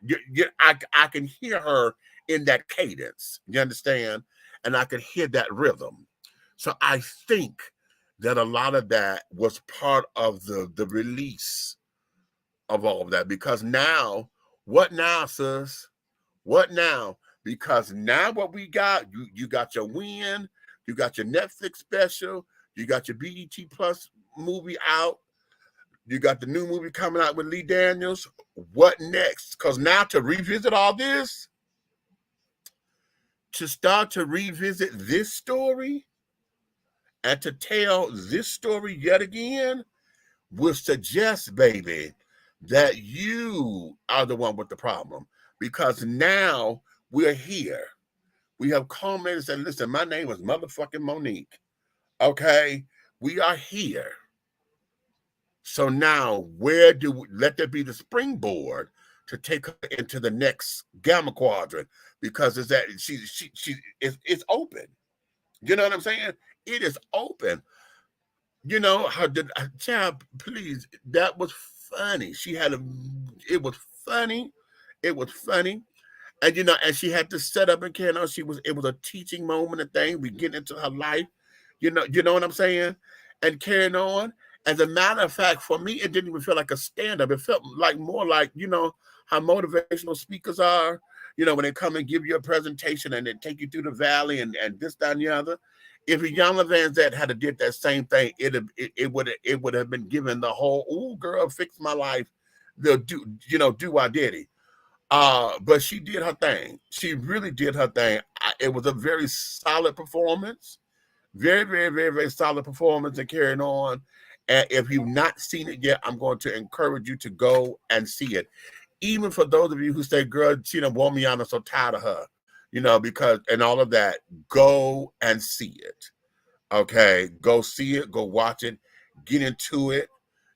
I can hear her in that cadence. You understand? And I can hear that rhythm. So I think that a lot of that was part of the release of all of that because now, what now, sis? What now? Because now what we got, you got your win, you got your Netflix special, you got your BET Plus movie out, you got the new movie coming out with Lee Daniels. What next? Because now to revisit all this, to start to revisit this story and to tell this story yet again would suggest, baby, that you are the one with the problem. Because now we're here. We have culminated and said, listen, my name is motherfucking Monique. Okay? We are here. So now where do we let that be the springboard to take her into the next gamma quadrant? Because it's that it's open. You know what I'm saying? It is open. You know, how did child, please, that was funny. It was funny. It was funny. And and she had to set up and carry on. It was a teaching moment, a thing. We get into her life, you know what I'm saying? And carrying on. As a matter of fact, for me, it didn't even feel like a stand-up. It felt like more like, how motivational speakers are, when they come and give you a presentation and they take you through the valley and this, that, and the other. If a young Van Zant had did that same thing, it would have been given the whole, ooh, girl, fix my life. The do I did it. But she did her thing. She really did her thing. It was a very solid performance. Very, very, very, very solid performance and carrying on. And if you've not seen it yet, I'm going to encourage you to go and see it. Even for those of you who say, girl, she done wore me on, I'm so tired of her, because, and all of that, go and see it. Okay. Go see it, go watch it, get into it,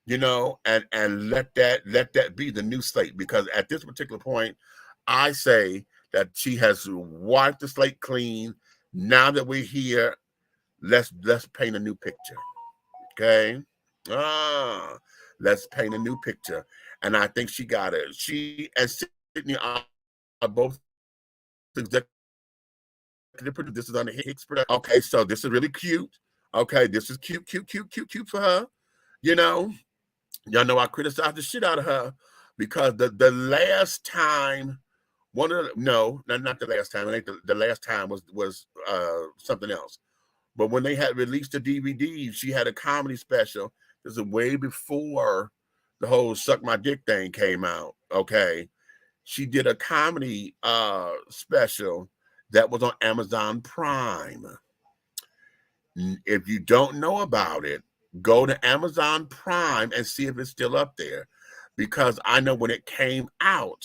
and let that be the new slate. Because at this particular point, I say that she has wiped the slate clean. Now that we're here, let's paint a new picture. Okay. Let's paint a new picture. And I think she got it. She and Sydney are both executive producers. This is on the Hicks production. Okay, so this is really cute. Okay, this is cute for her. Y'all know I criticized the shit out of her because the last time, not the last time. I think the last time was something else. But when they had released the DVD, she had a comedy special. This is way before the whole "suck my dick" thing came out. Okay, she did a comedy special that was on Amazon Prime. If you don't know about it, go to Amazon Prime and see if it's still up there. Because I know when it came out,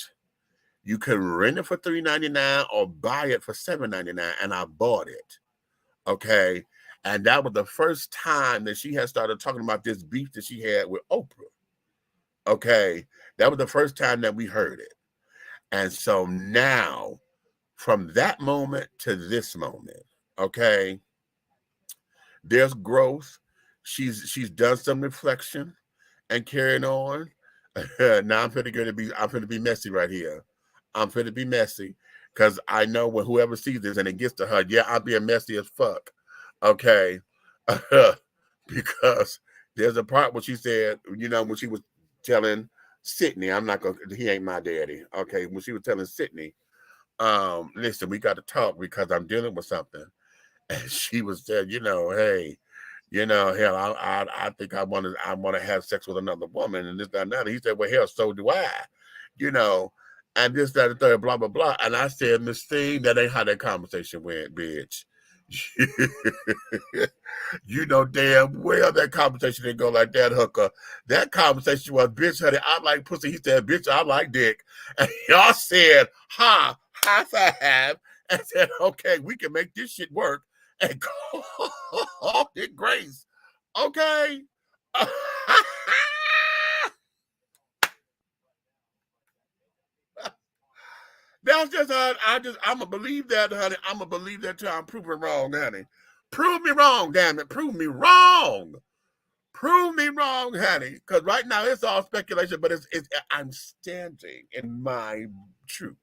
you could rent it for $3.99 or buy it for $7.99, and I bought it. Okay. And that was the first time that she had started talking about this beef that she had with Oprah. Okay. That was the first time that we heard it. And so now, from that moment to this moment, okay, there's growth. She's done some reflection and carrying on. Now I'm finna be messy right here. I'm finna be messy because I know when whoever sees this and it gets to her, yeah, I'll be messy as fuck. Okay. Because there's a part where she said, when she was telling Sydney, he ain't my daddy. Okay. When she was telling Sydney, listen, we got to talk because I'm dealing with something. And she was said, hey, hell, I think I want to have sex with another woman and this, that, and that. He said, well, hell, so do I, and this, that, and third, blah, blah, blah. And I said, Miss Thing, that ain't how that conversation went, bitch. You know damn well that conversation didn't go like that, hooker. That conversation was, bitch, honey, I like pussy. He said, bitch, I like dick. And y'all said, high five, and said, okay, we can make this shit work and go off in grace. Okay. That's just I'm gonna believe that, honey. I'm gonna believe that till I'm proven wrong, honey. Prove me wrong, damn it. Prove me wrong. Prove me wrong, honey. Because right now it's all speculation, but it's I'm standing in my truth.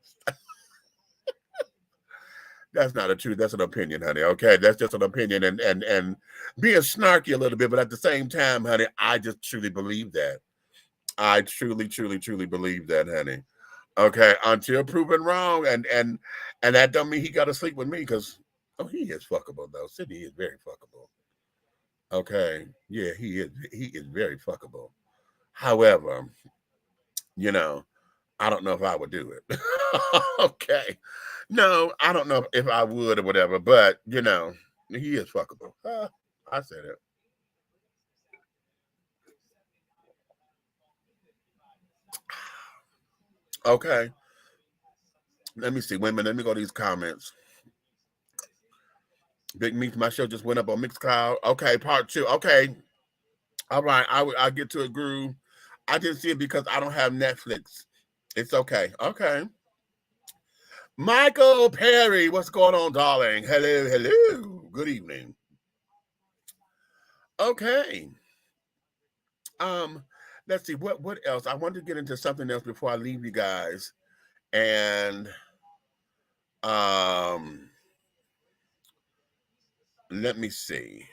That's not a truth. That's an opinion, honey. Okay, that's just an opinion, and being snarky a little bit, but at the same time, honey, I just truly believe that. I truly, truly, truly believe that, honey. Okay, until proven wrong, and that don't mean he got to sleep with me because he is fuckable though. Sydney is very fuckable. Okay, yeah, he is very fuckable. However, I don't know if I would do it. Okay, no, I don't know if I would or whatever, but he is fuckable. I said it. Okay. Let me see. Wait a minute. Let me go to these comments. Big Meats, my show just went up on Mixcloud. Okay, part 2. Okay. All right. I'll get to a groove. I didn't see it because I don't have Netflix. It's okay. Okay. Michael Perry, what's going on, darling? Hello, hello. Good evening. Okay. Let's see. What else? I want to get into something else before I leave you guys. And let me see.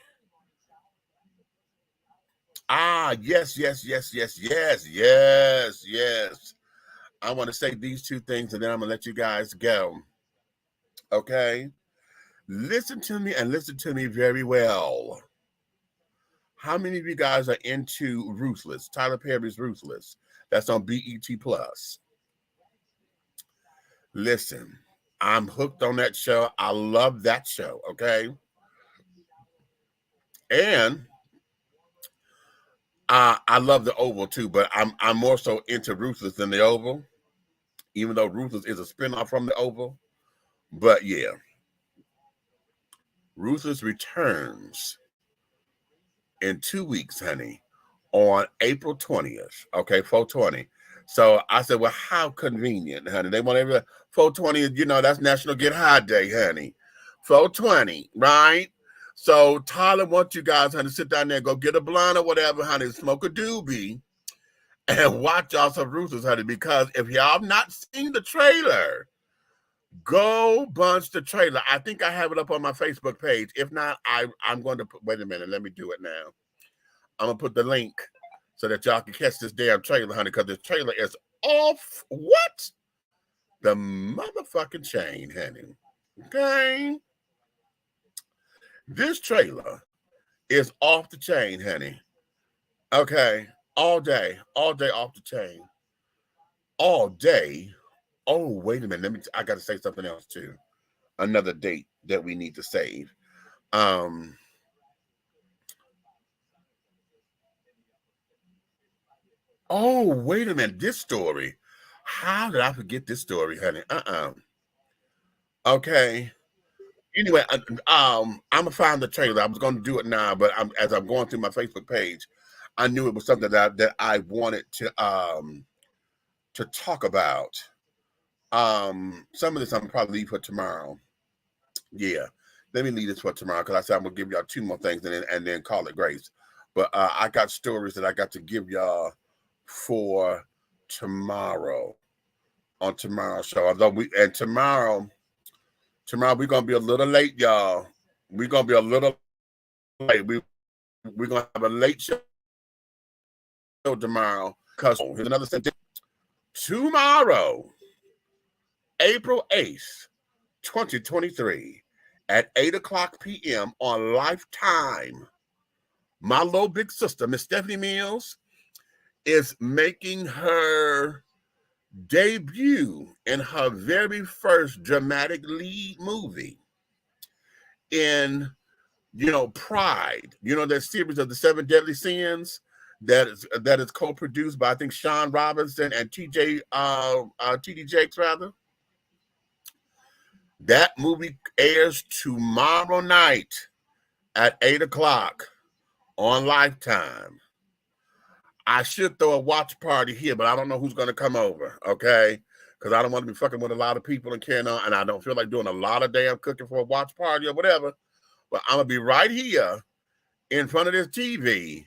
Yes. I want to say these 2 things and then I'm going to let you guys go. Okay? Listen to me and listen to me very well. How many of you guys are into Ruthless? Tyler Perry's Ruthless. That's on BET Plus. Listen, I'm hooked on that show. I love that show, okay? And I love the Oval too, but I'm more so into Ruthless than the Oval, even though Ruthless is a spinoff from the Oval. But yeah, Ruthless returns in 2 weeks, honey, on April 20th. Okay, 420. So I said, well, how convenient, honey. They want every 420, that's National Get High Day, honey. 420, right? So Tyler wants you guys, honey, sit down there, go get a blunt or whatever, honey, smoke a doobie, and watch y'all some Ruthless, honey, because if y'all not seen the trailer, go bunch the trailer. I think I have it up on my Facebook page. If not, I'm going to put, wait a minute, let me do it now. I'm going to put the link so that y'all can catch this damn trailer, honey, because this trailer is off what? The motherfucking chain, honey. Okay? This trailer is off the chain, honey. Okay? All day off the chain. All day. Oh, wait a minute. I got to say something else too. Another date that we need to save. Oh, wait a minute. This story. How did I forget this story, honey? Okay. Anyway, I'm gonna find the trailer. I was gonna do it now, but as I'm going through my Facebook page, I knew it was something that I wanted to talk about. Some of this I'm gonna probably leave for tomorrow. Yeah, let me leave this for tomorrow because I said I'm gonna give y'all 2 more things and then call it grace. But I got stories that I got to give y'all for tomorrow on tomorrow's show. Although tomorrow we're gonna be a little late, y'all. We're gonna be a little late. We're gonna have a late show tomorrow because here's another thing. Tomorrow, April 8th, 2023, at 8:00 p.m. on Lifetime, my little big sister, Miss Stephanie Mills, is making her debut in her very first dramatic lead movie in, Pride. That series of the 7 Deadly Sins that is co-produced by I think Sean Robinson and TD Jakes rather. That movie airs tomorrow night at 8:00 on Lifetime. I should throw a watch party here, but I don't know who's going to come over, okay? because I don't want to be fucking with a lot of people and carrying on, and I don't feel like doing a lot of damn cooking for a watch party or whatever. But I'm gonna be right here in front of this TV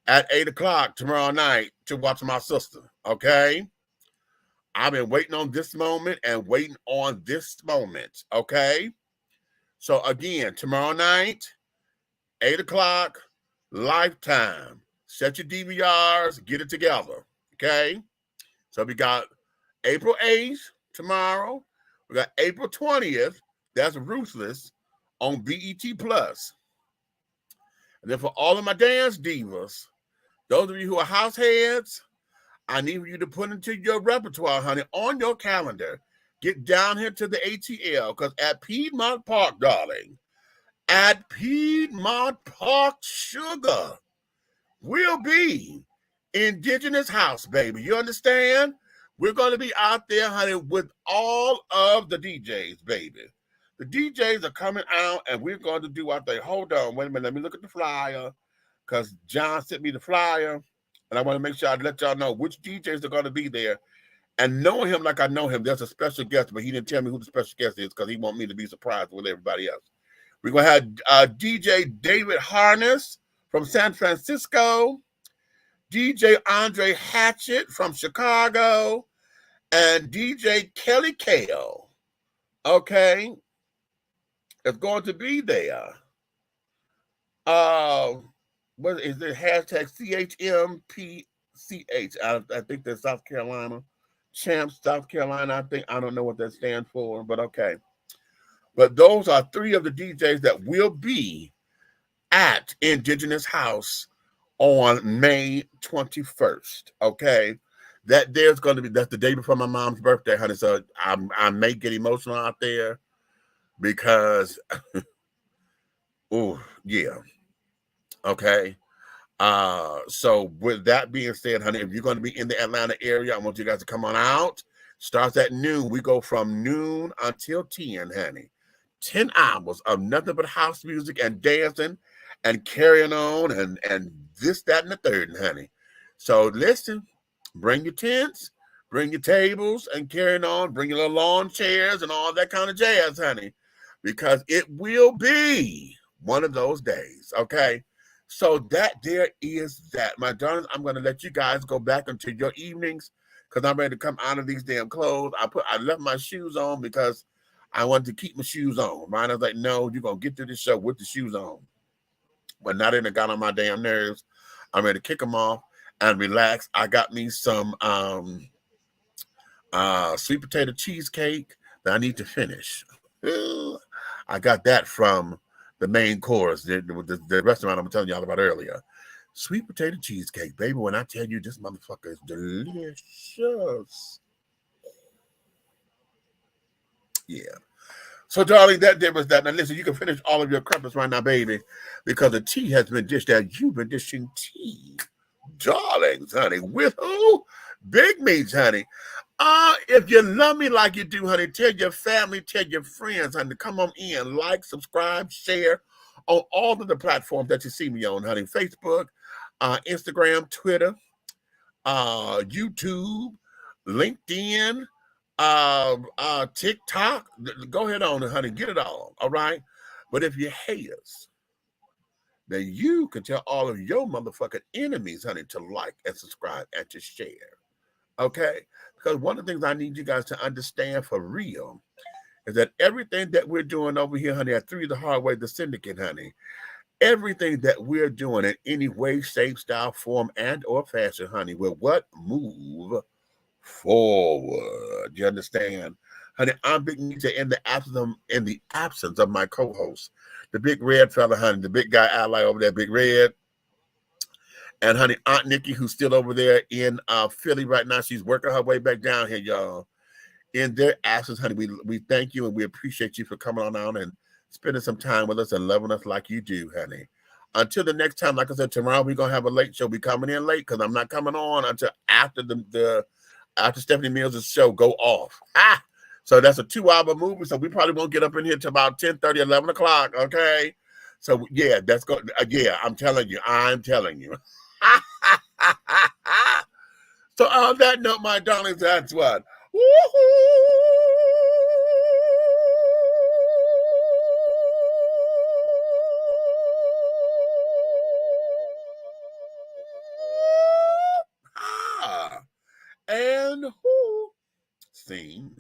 at 8 o'clock tomorrow night to watch my sister. Okay, I've been waiting on this moment and waiting on this moment. Okay, so again, tomorrow night, 8 o'clock, Lifetime. Set your DVRs, get it together. Okay, so we got April 8th tomorrow. We got April 20th. That's Ruthless on BET Plus. And then for all of my dance divas, those of you who are house heads, I need you to put into your repertoire, honey, on your calendar. Get down here to the ATL, because at Piedmont Park, darling, at Piedmont Park, sugar will be Indigenous house, baby. You understand? We're going to be out there, honey, with all of the DJs, baby. The DJs are coming out, and we're going to do our thing. Hold on. Wait a minute. Let me look at the flyer, because John sent me the flyer, and I want to make sure I let y'all know which DJs are going to be there. And knowing him like I know him, there's a special guest, but he didn't tell me who the special guest is because he wants me to be surprised with everybody else. We're going to have DJ David Harness from San Francisco, DJ Andre Hatchett from Chicago, and DJ Kelly Kale, okay, is going to be there. What is the hashtag CHMPCH? I think that's South Carolina. Champs, South Carolina, I don't know what that stands for, but okay. But those are three of the DJs that will be at Indigenous House on May 21st, okay? That day is going to be, that's the day before my mom's birthday, honey, so I may get emotional out there because, oh, yeah, okay? So with that being said, honey, if you're going to be in the Atlanta area, I want you guys to come on out. Starts at noon. We go from noon until 10, honey. 10 hours of nothing but house music and dancing and carrying on and this, that, and the third, honey. So listen, bring your tents, bring your tables and carrying on, bring your little lawn chairs and all that kind of jazz, honey, because it will be one of those days, okay? So that there is that. My darlings, I'm going to let you guys go back into your evenings because I'm ready to come out of these damn clothes. I left my shoes on because I wanted to keep my shoes on, right? I was like, no, you're going to get through this show with the shoes on. But now that it got on my damn nerves, I'm ready to kick them off and relax. I got me some sweet potato cheesecake that I need to finish. I got that from the main course, the restaurant I'm telling y'all about earlier. Sweet potato cheesecake, baby. When I tell you this motherfucker is delicious. Yeah. So, darling, that was that. Now, listen, you can finish all of your crumpets right now, baby, because the tea has been dished out. You've been dishing tea, darlings, honey. With who? Big Meats, honey. If you love me like you do, honey, tell your family, tell your friends, honey, to come on in, like, subscribe, share on all of the platforms that you see me on, honey. Facebook, Instagram, Twitter, YouTube, LinkedIn, TikTok. Go ahead on, honey, get it all right? But if you hate us, then you can tell all of your motherfucking enemies, honey, to like and subscribe and to share, okay? Because one of the things I need you guys to understand for real is that everything that we're doing over here, honey, at Three the Hard Way, the Syndicate, honey, everything that we're doing in any way, shape, style, form, and or fashion, honey, will what? Move forward. You understand? Honey, I'm Big Nita in the absence of my co-host, the big red fella, honey, the big guy ally over there, Big Red. And honey, Aunt Nikki, who's still over there in Philly right now, she's working her way back down here, y'all. In their absence, honey, we thank you and we appreciate you for coming on out and spending some time with us and loving us like you do, honey. Until the next time, like I said, tomorrow we're gonna have a late show. We're coming in late because I'm not coming on until after after Stephanie Mills' show go off. So that's a 2-hour movie. So we probably won't get up in here till about 10:30, 11 o'clock. Okay. So yeah, that's good. Yeah, I'm telling you. So on that note, my darlings, that's what Ah, and who theme